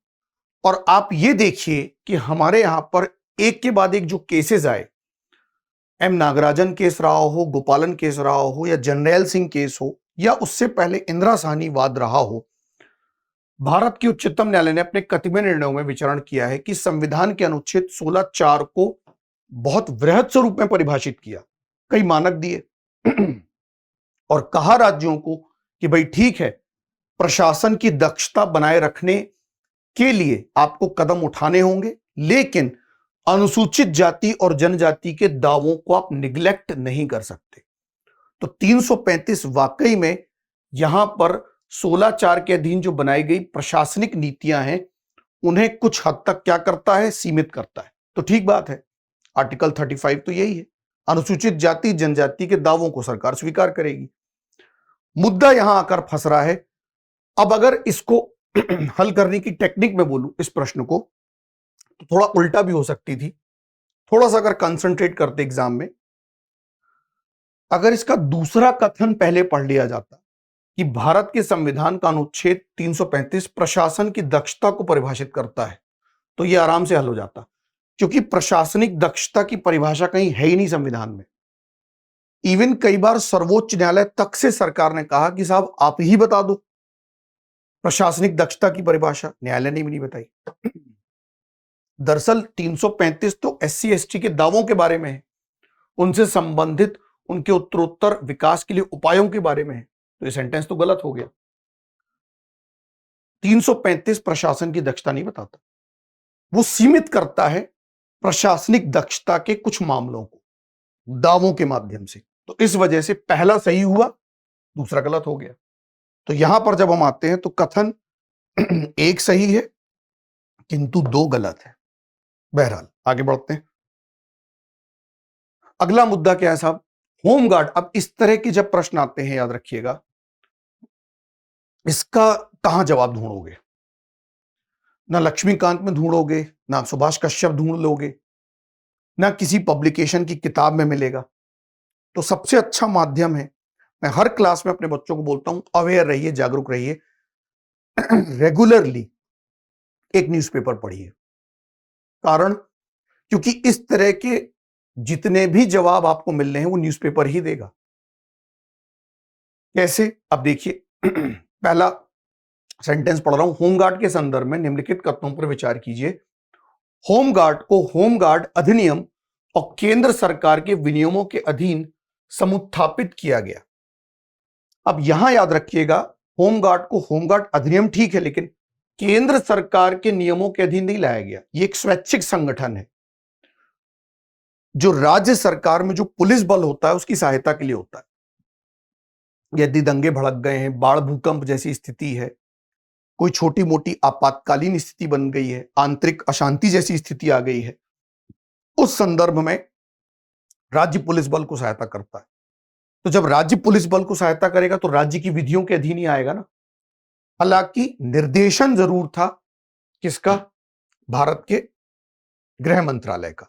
और आप ये देखिए कि हमारे यहां पर एक के बाद एक जो केसेस आए, एम नागराजन केस रहा हो, गोपालन केस रहा हो, या जर्नैल सिंह केस हो, या उससे पहले इंदिरा साहनी वाद रहा हो, भारत के उच्चतम न्यायालय ने अपने कतिपय निर्णयों में विचारण किया है कि संविधान के अनुच्छेद 16(4) को बहुत वृहद स्वरूप में परिभाषित किया, कई मानक दिए और कहा राज्यों को कि भाई ठीक है, प्रशासन की दक्षता बनाए रखने के लिए आपको कदम उठाने होंगे, लेकिन अनुसूचित जाति और जनजाति के दावों को आप निग्लेक्ट नहीं कर सकते। तो 335 वाकई में यहां पर 16(4) के अधीन जो बनाई गई प्रशासनिक नीतियां हैं, उन्हें कुछ हद तक क्या करता है? सीमित करता है। तो ठीक बात है, आर्टिकल 35 तो यही है, अनुसूचित जाति जनजाति के दावों को सरकार स्वीकार करेगी। मुद्दा यहां आकर फंस रहा है। अब अगर इसको हल करने की टेक्निक में बोलूं इस प्रश्न को, तो थोड़ा उल्टा भी हो सकती थी। थोड़ा सा अगर कंसंट्रेट करते एग्जाम में, अगर इसका दूसरा कथन पहले पढ़ लिया जाता कि भारत के संविधान का अनुच्छेद 335 प्रशासन की दक्षता को परिभाषित करता है, तो यह आराम से हल हो जाता, क्योंकि प्रशासनिक दक्षता की परिभाषा कहीं है ही नहीं संविधान में। इवन कई बार सर्वोच्च न्यायालय तक से सरकार ने कहा कि साहब आप ही बता दो प्रशासनिक दक्षता की परिभाषा, न्यायालय ने भी नहीं बताई। दरअसल 335 तो SC ST के दावों के बारे में है, उनसे संबंधित उनके उत्तरोत्तर विकास के लिए उपायों के बारे में है। तो ये सेंटेंस तो गलत हो गया। 335 प्रशासन की दक्षता नहीं बताता, वो सीमित करता है प्रशासनिक दक्षता के कुछ मामलों को दावों के माध्यम से। तो इस वजह से पहला सही हुआ, दूसरा गलत हो गया। तो यहां पर जब हम आते हैं तो कथन एक सही है किंतु दो गलत है। बहरहाल आगे बढ़ते हैं। अगला मुद्दा क्या है साहब? होमगार्ड। अब इस तरह के जब प्रश्न आते हैं, याद रखिएगा, इसका कहां जवाब ढूंढोगे? ना लक्ष्मीकांत में ढूंढोगे, ना सुभाष कश्यप ढूंढ लोगे, ना किसी पब्लिकेशन की किताब में मिलेगा। तो सबसे अच्छा माध्यम है, मैं हर क्लास में अपने बच्चों को बोलता हूं, अवेयर रहिए, जागरूक रहिए, रेगुलरली एक न्यूज़पेपर पढ़िए। कारण, क्योंकि इस तरह के जितने भी जवाब आपको मिल रहे हैं वो न्यूज़पेपर ही देगा। कैसे? अब देखिए, पहला सेंटेंस पढ़ रहा हूं। होमगार्ड के संदर्भ में निम्नलिखित कथनों पर विचार कीजिए। होमगार्ड को होमगार्ड अधिनियम और केंद्र सरकार के विनियमों के अधीन समुत्थापित किया गया। अब यहां याद रखिएगा, होमगार्ड को होमगार्ड अधिनियम ठीक है, लेकिन केंद्र सरकार के नियमों के अधीन नहीं लाया गया। यह एक स्वैच्छिक संगठन है जो राज्य सरकार में जो पुलिस बल होता है उसकी सहायता के लिए होता है। यदि दंगे भड़क गए हैं, बाढ़ भूकंप जैसी स्थिति है, कोई छोटी मोटी आपातकालीन स्थिति बन गई है, आंतरिक अशांति जैसी स्थिति आ गई है, उस संदर्भ में राज्य पुलिस बल को सहायता करता है। तो जब राज्य पुलिस बल को सहायता करेगा तो राज्य की विधियों के अधीन ही आएगा ना। हालांकि निर्देशन जरूर था, किसका? भारत के गृह मंत्रालय का,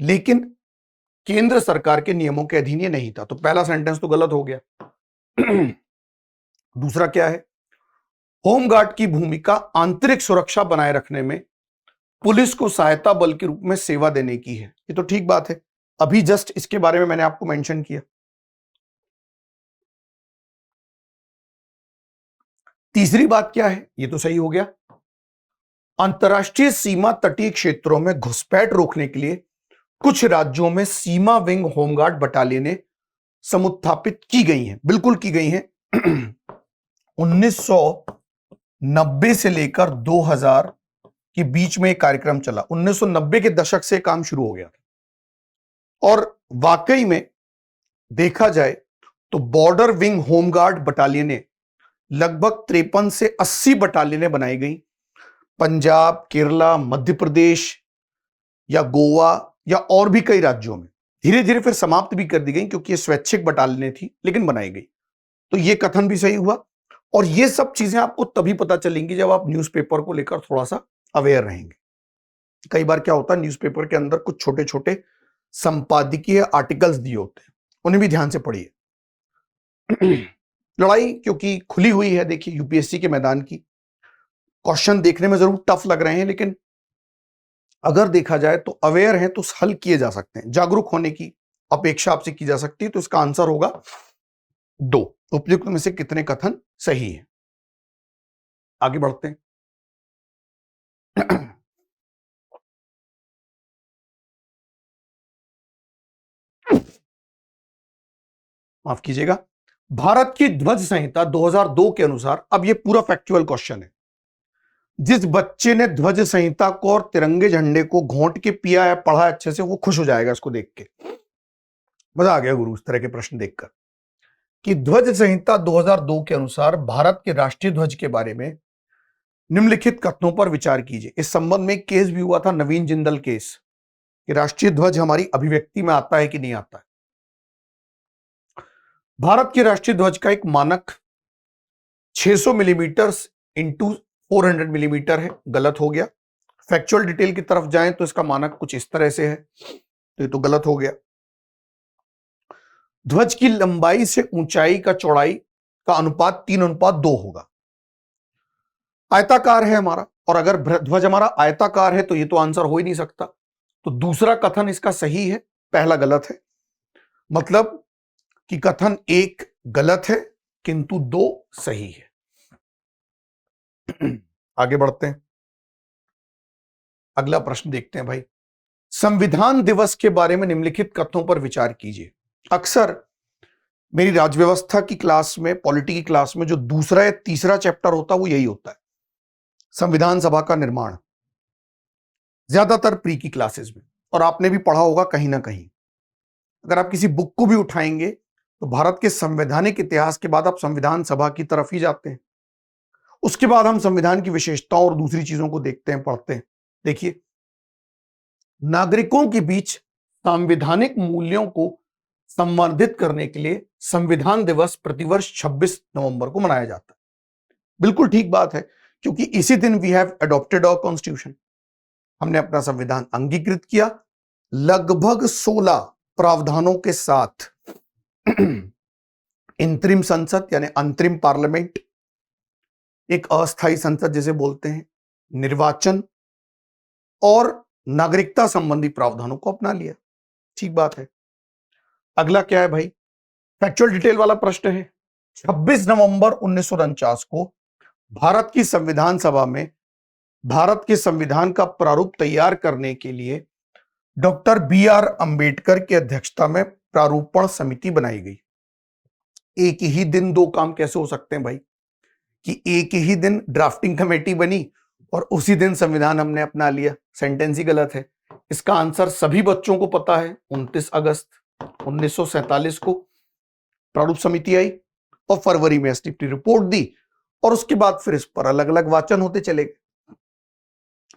लेकिन केंद्र सरकार के नियमों के अधीन ये नहीं था। तो पहला सेंटेंस तो गलत हो गया। दूसरा क्या है? होमगार्ड की भूमिका आंतरिक सुरक्षा बनाए रखने में पुलिस को सहायता बल के रूप में सेवा देने की है। ये तो ठीक बात है, अभी जस्ट इसके बारे में मैंने आपको मेंशन किया। तीसरी बात क्या है? ये तो सही हो गया। अंतर्राष्ट्रीय सीमा तटीय क्षेत्रों में घुसपैठ रोकने के लिए कुछ राज्यों में सीमा विंग होमगार्ड बटालियनें समुत्थापित की गई हैं, बिल्कुल की गई हैं। 1990 से लेकर 2000 के बीच में एक कार्यक्रम चला। 1990 के दशक से काम शुरू हो गया था। और वाकई में देखा जाए तो बॉर्डर विंग होमगार्ड बटालियनें लगभग 53 से 80 बटालियनें बनाई गई। पंजाब, केरला, मध्य प्रदेश या गोवा या और भी कई राज्यों में धीरे धीरे फिर समाप्त भी कर दी गई, क्योंकि ये स्वैच्छिक बटालियनें थी लेकिन बनाई गई। तो ये कथन भी सही हुआ। और ये सब चीजें आपको तभी पता चलेंगी जब आप न्यूज़पेपर को लेकर थोड़ा सा अवेयर रहेंगे। कई बार क्या होता है, न्यूज़पेपर के अंदर कुछ छोटे छोटे संपादकीय आर्टिकल्स दिए होते हैं, उन्हें भी ध्यान से पढ़िए। लड़ाई क्योंकि खुली हुई है, देखिए यूपीएससी के मैदान की, क्वेश्चन देखने में जरूर टफ लग रहे हैं, लेकिन अगर देखा जाए तो अवेयर हैं तो हल किए जा सकते हैं। जागरूक होने की अपेक्षा आपसे की जा सकती है। तो इसका आंसर होगा 2। उपयुक्त में से कितने कथन सही है? आगे बढ़ते हैं। माफ कीजिएगा, भारत की ध्वज संहिता 2002 के अनुसार, अब ये पूरा फैक्चुअल क्वेश्चन है, जिस बच्चे ने ध्वज संहिता को और तिरंगे झंडे को घोंट के पिया है, पढ़ा अच्छे से, वो खुश हो जाएगा इसको देख के। मजा आ गया गुरु इस तरह के प्रश्न देखकर। कि ध्वज संहिता 2002 के अनुसार भारत के राष्ट्रीय ध्वज के बारे में निम्नलिखित कथनों पर विचार कीजिए। इस संबंध में एक केस भी हुआ था, नवीन जिंदल केस, कि राष्ट्रीय ध्वज हमारी अभिव्यक्ति में आता है कि नहीं आता है। भारत के राष्ट्रीय ध्वज का एक मानक 600 मिलीमीटर इंटू 400 मिलीमीटर है, गलत हो गया। फैक्चुअल डिटेल की तरफ जाएं तो इसका मानक कुछ इस तरह से है, तो ये तो गलत हो गया। ध्वज की लंबाई से ऊंचाई का चौड़ाई का अनुपात 3:2 होगा। आयताकार है हमारा, और अगर ध्वज हमारा आयताकार है तो ये तो आंसर हो ही नहीं सकता। तो दूसरा कथन इसका सही है, पहला गलत है। मतलब कि कथन 1 गलत है किंतु 2 सही है। आगे बढ़ते हैं, अगला प्रश्न देखते हैं भाई। संविधान दिवस के बारे में निम्नलिखित कथनों पर विचार कीजिए। अक्सर मेरी राजव्यवस्था की क्लास में, पॉलिटी की क्लास में, जो दूसरा या तीसरा चैप्टर होता है वो यही होता है, संविधान सभा का निर्माण, ज्यादातर प्री की क्लासेस में, और आपने भी पढ़ा होगा कहीं ना कहीं। अगर आप किसी बुक को भी उठाएंगे तो भारत के संवैधानिक इतिहास के बाद आप संविधान सभा की तरफ ही जाते हैं। उसके बाद हम संविधान की विशेषताओं और दूसरी चीजों को देखते हैं, पढ़ते हैं। देखिए, नागरिकों के बीच संवैधानिक मूल्यों को संवर्धित करने के लिए संविधान दिवस प्रतिवर्ष 26 नवंबर को मनाया जाता है। बिल्कुल ठीक बात है, क्योंकि इसी दिन we have adopted our constitution, हमने अपना संविधान अंगीकृत किया, लगभग 16 प्रावधानों के साथ। इंतरिम संसद यानी अंतरिम पार्लियामेंट, एक अस्थायी संसद जिसे बोलते हैं, निर्वाचन और नागरिकता संबंधी प्रावधानों को अपना लिया। ठीक बात है। अगला क्या है भाई? फैक्चुअल डिटेल वाला प्रश्न है। 26 नवंबर 1949 को भारत की संविधान सभा में भारत के संविधान का प्रारूप तैयार करने के लिए डॉक्टर BR अंबेडकर की अध्यक्षता में प्रारूपण समिति बनाई गई। एक ही दिन दो काम कैसे हो सकते हैं भाई, कि एक ही दिन ड्राफ्टिंग कमेटी बनी और उसी दिन संविधान हमने अपना लिया? सेंटेंस ही गलत है। इसका आंसर सभी बच्चों को पता है। 29 अगस्त 1947 को प्रारूप समिति आई और फरवरी में एसटीपी रिपोर्ट दी, और उसके बाद फिर इस पर अलग अलग वाचन होते चले गए।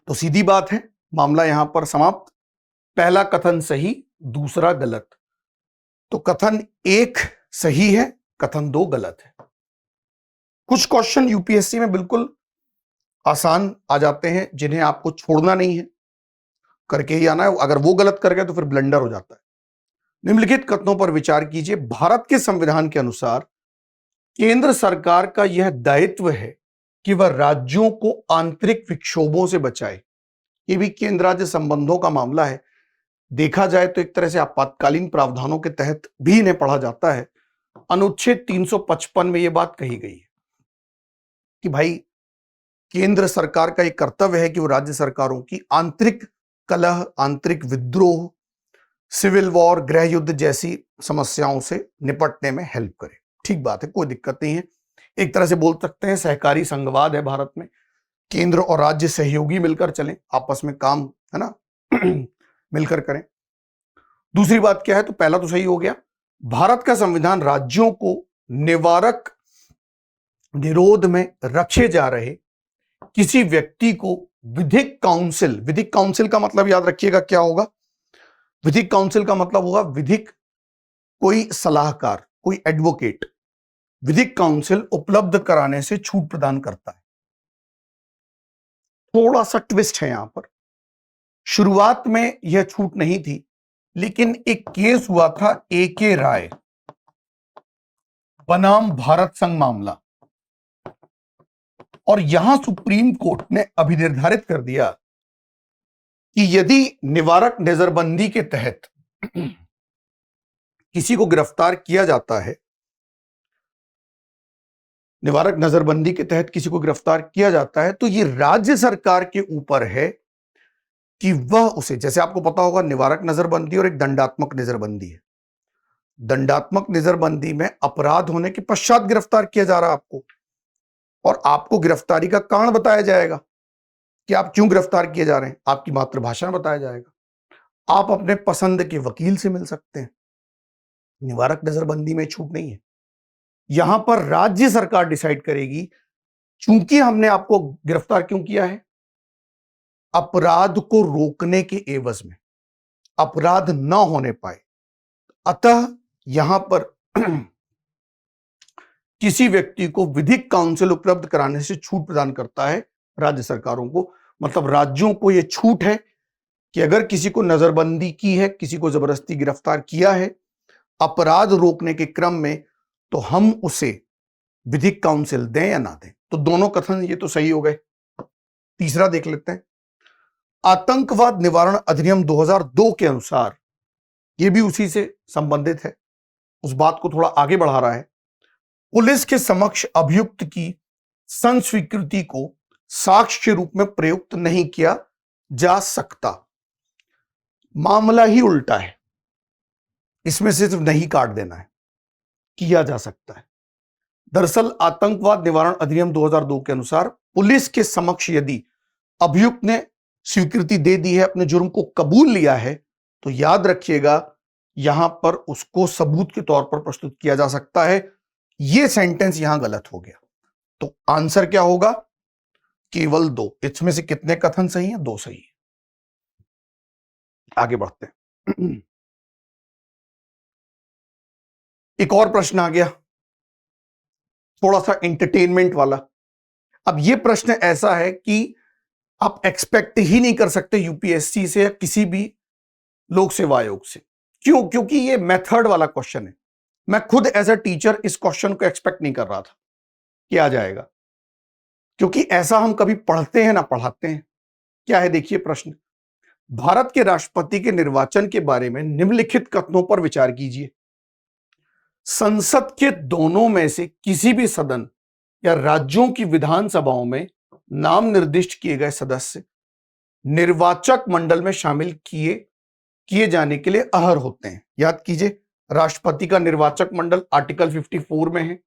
तो सीधी बात है, मामला यहां पर समाप्त। पहला कथन सही, दूसरा गलत। तो कथन 1 सही है, कथन 2 गलत है। कुछ क्वेश्चन यूपीएससी में बिल्कुल आसान आ जाते हैं, जिन्हें आपको छोड़ना नहीं है, करके ही आना है। अगर वो गलत कर गए तो फिर ब्लंडर हो जाता है। निम्नलिखित कथनों पर विचार कीजिए। भारत के संविधान के अनुसार केंद्र सरकार का यह दायित्व है कि वह राज्यों को आंतरिक विक्षोभों से बचाए। ये भी केंद्र राज्य संबंधों का मामला है। देखा जाए तो एक तरह से आपातकालीन प्रावधानों के तहत भी इन्हें पढ़ा जाता है। अनुच्छेद 355 में यह बात कही गई है कि भाई केंद्र सरकार का एक कर्तव्य है कि वो राज्य सरकारों की आंतरिक कलह, आंतरिक विद्रोह, सिविल वॉर, गृह युद्ध जैसी समस्याओं से निपटने में हेल्प करे। ठीक बात है, कोई दिक्कत नहीं है। एक तरह से बोल सकते हैं सहकारी संघवाद है भारत में, केंद्र और राज्य सहयोगी मिलकर चलें, आपस में काम, है ना, मिलकर करें। दूसरी बात क्या है, तो पहला तो सही हो गया, भारत का संविधान राज्यों को निवारक निरोध में रखे जा रहे किसी व्यक्ति को विधिक काउंसिल का मतलब याद रखिएगा क्या होगा, विधिक काउंसिल का मतलब होगा विधिक कोई सलाहकार, कोई एडवोकेट, विधिक काउंसिल उपलब्ध कराने से छूट प्रदान करता है। थोड़ा सा ट्विस्ट है यहां पर, शुरुआत में यह छूट नहीं थी, लेकिन एक केस हुआ था AK राय बनाम भारत संघ मामला, और यहां सुप्रीम कोर्ट ने अभिनिर्धारित कर दिया कि यदि निवारक नजरबंदी के तहत किसी को गिरफ्तार किया जाता है, निवारक नजरबंदी के तहत किसी को गिरफ्तार किया जाता है, तो यह राज्य सरकार के ऊपर है कि वह उसे, जैसे आपको पता होगा निवारक नजरबंदी और एक दंडात्मक नजरबंदी है। दंडात्मक नजरबंदी में अपराध होने के पश्चात गिरफ्तार किया जा रहा है आपको, और आपको गिरफ्तारी का कारण बताया जाएगा कि आप क्यों गिरफ्तार किए जा रहे हैं, आपकी मातृभाषा में बताया जाएगा। आप अपने पसंद के वकील से मिल सकते हैं। निवारक नजरबंदी में छूट नहीं है, यहां पर राज्य सरकार डिसाइड करेगी, चूंकि हमने आपको गिरफ्तार क्यों किया है, अपराध को रोकने के एवज में, अपराध न होने पाए, अतः यहां पर किसी व्यक्ति को विधिक काउंसिल उपलब्ध कराने से छूट प्रदान करता है राज्य सरकारों को। मतलब राज्यों को यह छूट है कि अगर किसी को नजरबंदी की है, किसी को जबरदस्ती गिरफ्तार किया है अपराध रोकने के क्रम में, तो हम उसे विधिक काउंसिल दें या ना दें। तो दोनों कथन ये तो सही हो गए। तीसरा देख लेते हैं, आतंकवाद निवारण अधिनियम 2002 के अनुसार, यह भी उसी से संबंधित है, उस बात को थोड़ा आगे बढ़ा रहा है, पुलिस के समक्ष अभियुक्त की संस्वीकृति को साक्ष्य के रूप में प्रयुक्त नहीं किया जा सकता। मामला ही उल्टा है, इसमें सिर्फ नहीं काट देना है, किया जा सकता है। दरअसल आतंकवाद निवारण अधिनियम 2002 के अनुसार पुलिस के समक्ष यदि अभियुक्त ने स्वीकृति दे दी है, अपने जुर्म को कबूल लिया है, तो याद रखिएगा यहां पर उसको सबूत के तौर पर प्रस्तुत किया जा सकता है। यह सेंटेंस यहां गलत हो गया, तो आंसर क्या होगा, केवल 2। इसमें से कितने कथन सही हैं, 2 सही है। आगे बढ़ते हैं, एक और प्रश्न आ गया, थोड़ा सा एंटरटेनमेंट वाला। अब यह प्रश्न ऐसा है कि आप एक्सपेक्ट ही नहीं कर सकते यूपीएससी से या किसी भी लोक सेवा आयोग से। क्यों? क्योंकि यह मेथड वाला क्वेश्चन है। मैं खुद एज अ टीचर इस क्वेश्चन को एक्सपेक्ट नहीं कर रहा था कि आ जाएगा, क्योंकि ऐसा हम कभी पढ़ते हैं ना पढ़ाते हैं। क्या है, देखिए प्रश्न, भारत के राष्ट्रपति के निर्वाचन के बारे में निम्नलिखित कथनों पर विचार कीजिए। संसद के दोनों में से किसी भी सदन या राज्यों की विधानसभाओं में नाम निर्दिष्ट किए गए सदस्य निर्वाचक मंडल में शामिल किए जाने के लिए अहर होते हैं। याद कीजिए, राष्ट्रपति का निर्वाचक मंडल आर्टिकल 54 में है।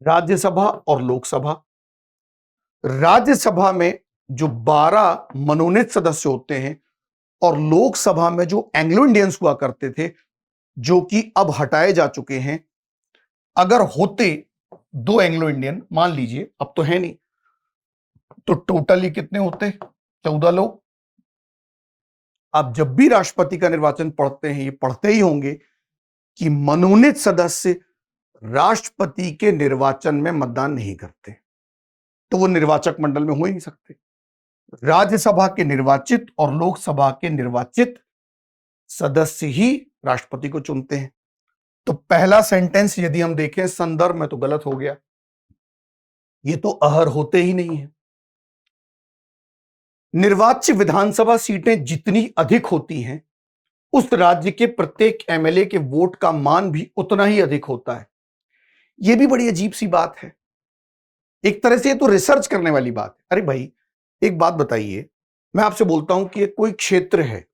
राज्यसभा और लोकसभा, राज्यसभा में जो 12 मनोनीत सदस्य होते हैं और लोकसभा में जो एंग्लो इंडियंस हुआ करते थे, जो कि अब हटाए जा चुके हैं, अगर होते 2 एंग्लो इंडियन, मान लीजिए अब तो है नहीं, तो टोटली कितने होते, 14 लोग। आप जब भी राष्ट्रपति का निर्वाचन पढ़ते हैं, ये पढ़ते ही होंगे कि मनोनीत सदस्य राष्ट्रपति के निर्वाचन में मतदान नहीं करते, तो वो निर्वाचक मंडल में हो ही नहीं सकते। राज्यसभा के निर्वाचित और लोकसभा के निर्वाचित सदस्य ही राष्ट्रपति को चुनते हैं। तो पहला सेंटेंस यदि हम देखें संदर्भ में, तो गलत हो गया, ये तो अहर होते ही नहीं है। निर्वाच्य विधानसभा सीटें जितनी अधिक होती हैं, उस राज्य के प्रत्येक एमएलए के वोट का मान भी उतना ही अधिक होता है। यह भी बड़ी अजीब सी बात है, एक तरह से ये तो रिसर्च करने वाली बात है। अरे भाई एक बात बताइए, मैं आपसे बोलता हूं कि कोई क्षेत्र है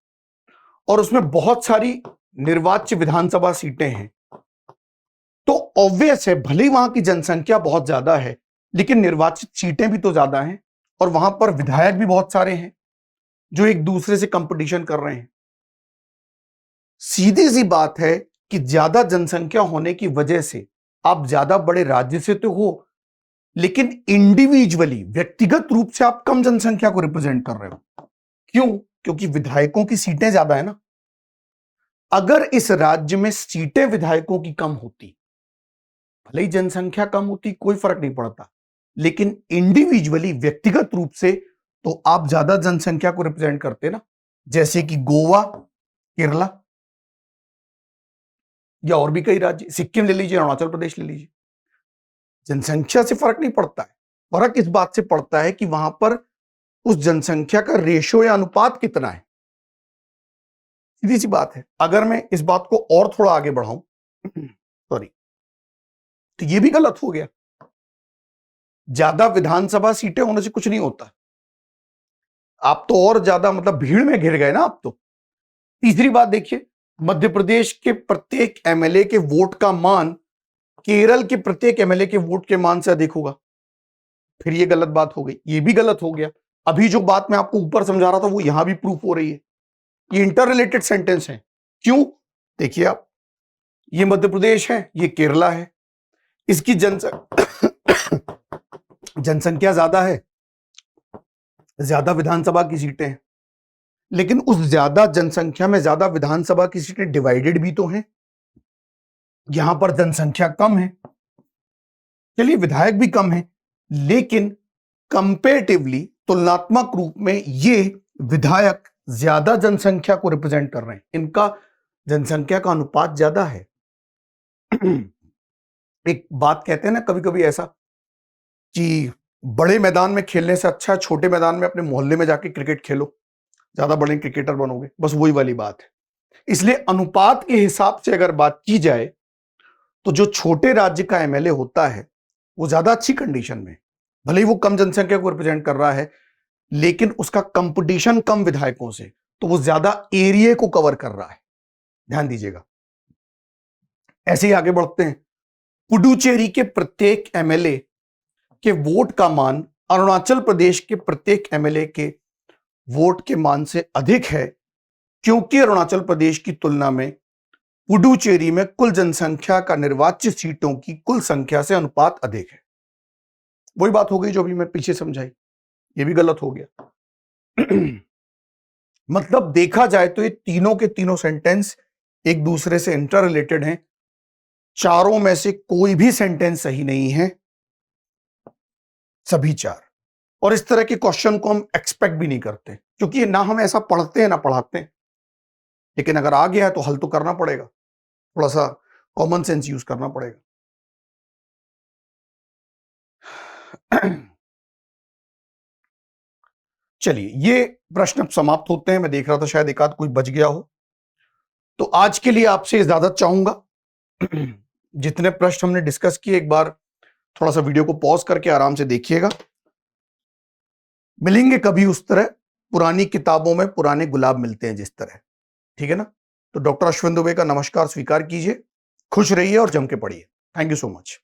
और उसमें बहुत सारी निर्वाच्य विधानसभा सीटें हैं, तो ऑब्वियस है भले ही वहां की जनसंख्या बहुत ज्यादा है, लेकिन निर्वाचित सीटें भी तो ज्यादा हैं और वहां पर विधायक भी बहुत सारे हैं जो एक दूसरे से कंपटीशन कर रहे हैं। सीधी सी बात है कि ज्यादा जनसंख्या होने की वजह से आप ज्यादा बड़े राज्य से तो हो, लेकिन इंडिविजुअली व्यक्तिगत रूप से आप कम जनसंख्या को रिप्रेजेंट कर रहे हो। क्यों? क्योंकि विधायकों की सीटें ज्यादा है ना। अगर इस राज्य में सीटें विधायकों की कम होती, भले ही जनसंख्या कम होती, कोई फर्क नहीं पड़ता, लेकिन इंडिविजुअली व्यक्तिगत रूप से तो आप ज्यादा जनसंख्या को रिप्रेजेंट करते ना। जैसे कि गोवा, केरला या और भी कई राज्य, सिक्किम ले लीजिए, अरुणाचल प्रदेश ले लीजिए। जनसंख्या से फर्क नहीं पड़ता है, फर्क इस बात से पड़ता है कि वहां पर उस जनसंख्या का रेशो या अनुपात कितना है। सीधी सी बात है। अगर मैं इस बात को और थोड़ा आगे बढ़ाऊं, सॉरी, तो ये भी गलत हो गया। ज्यादा विधानसभा सीटें होने से कुछ नहीं होता, आप तो और ज्यादा मतलब भीड़ में घिर गए ना आप तो। तीसरी बात देखिए, मध्य प्रदेश के प्रत्येक एमएलए के वोट का मान केरल के प्रत्येक एमएलए के वोट के मान से अधिक होगा। फिर ये गलत बात हो गई, ये भी गलत हो गया। अभी जो बात मैं आपको ऊपर समझा रहा था वो यहां भी प्रूफ हो रही है। ये इंटर रिलेटेड सेंटेंस है। क्यों? देखिए आप, ये मध्य प्रदेश है, ये केरला है, इसकी जनसंख्या ज्यादा है, ज्यादा विधानसभा की सीटें हैं, लेकिन उस ज्यादा जनसंख्या में ज्यादा विधानसभा की सीटें डिवाइडेड भी तो हैं। यहां पर जनसंख्या कम है, चलिए विधायक भी कम है, लेकिन कंपेरेटिवली तुलनात्मक रूप में ये विधायक ज्यादा जनसंख्या को रिप्रेजेंट कर रहे हैं, इनका जनसंख्या का अनुपात ज्यादा है। एक बात कहते हैं ना कभी कभी ऐसा कि बड़े मैदान में खेलने से अच्छा छोटे मैदान में अपने मोहल्ले में जाके क्रिकेट खेलो, ज्यादा बड़े क्रिकेटर बनोगे, बस वही वाली बात है। इसलिए अनुपात के हिसाब से अगर बात की जाए तो जो छोटे राज्य का एमएलए होता है वो ज्यादा अच्छी कंडीशन में, भले ही वो कम जनसंख्या को रिप्रेजेंट कर रहा है, लेकिन उसका कंपटीशन कम विधायकों से, तो वो ज्यादा एरिया को कवर कर रहा है। ध्यान दीजिएगा। ऐसे ही आगे बढ़ते हैं। पुडुचेरी के प्रत्येक एमएलए के वोट का मान अरुणाचल प्रदेश के प्रत्येक एमएलए के वोट के मान से अधिक है, क्योंकि अरुणाचल प्रदेश की तुलना में पुडुचेरी में कुल जनसंख्या का निर्वाचित सीटों की कुल संख्या से अनुपात अधिक है। वही बात हो गई जो अभी मैं पीछे समझाई, ये भी गलत हो गया। मतलब देखा जाए तो ये तीनों के तीनों सेंटेंस एक दूसरे से इंटर रिलेटेड हैं। चारों में से कोई भी सेंटेंस सही नहीं है, सभी चार। और इस तरह के क्वेश्चन को हम एक्सपेक्ट भी नहीं करते, क्योंकि ना हम ऐसा पढ़ते हैं ना पढ़ाते हैं। लेकिन अगर आ गया है तो हल तो करना पड़ेगा, थोड़ा सा कॉमन सेंस यूज करना पड़ेगा। चलिए, ये प्रश्न अब समाप्त होते हैं। मैं देख रहा था शायद एक आध कोई बच गया हो, तो आज के लिए आपसे इजाजत चाहूंगा। जितने प्रश्न हमने डिस्कस किए, एक बार थोड़ा सा वीडियो को पॉज करके आराम से देखिएगा। मिलेंगे कभी उस तरह, पुरानी किताबों में पुराने गुलाब मिलते हैं जिस तरह, ठीक है ना। तो डॉक्टर अश्विन दुबे का नमस्कार स्वीकार कीजिए, खुश रहिए और जम के पढ़िए। Thank you so much.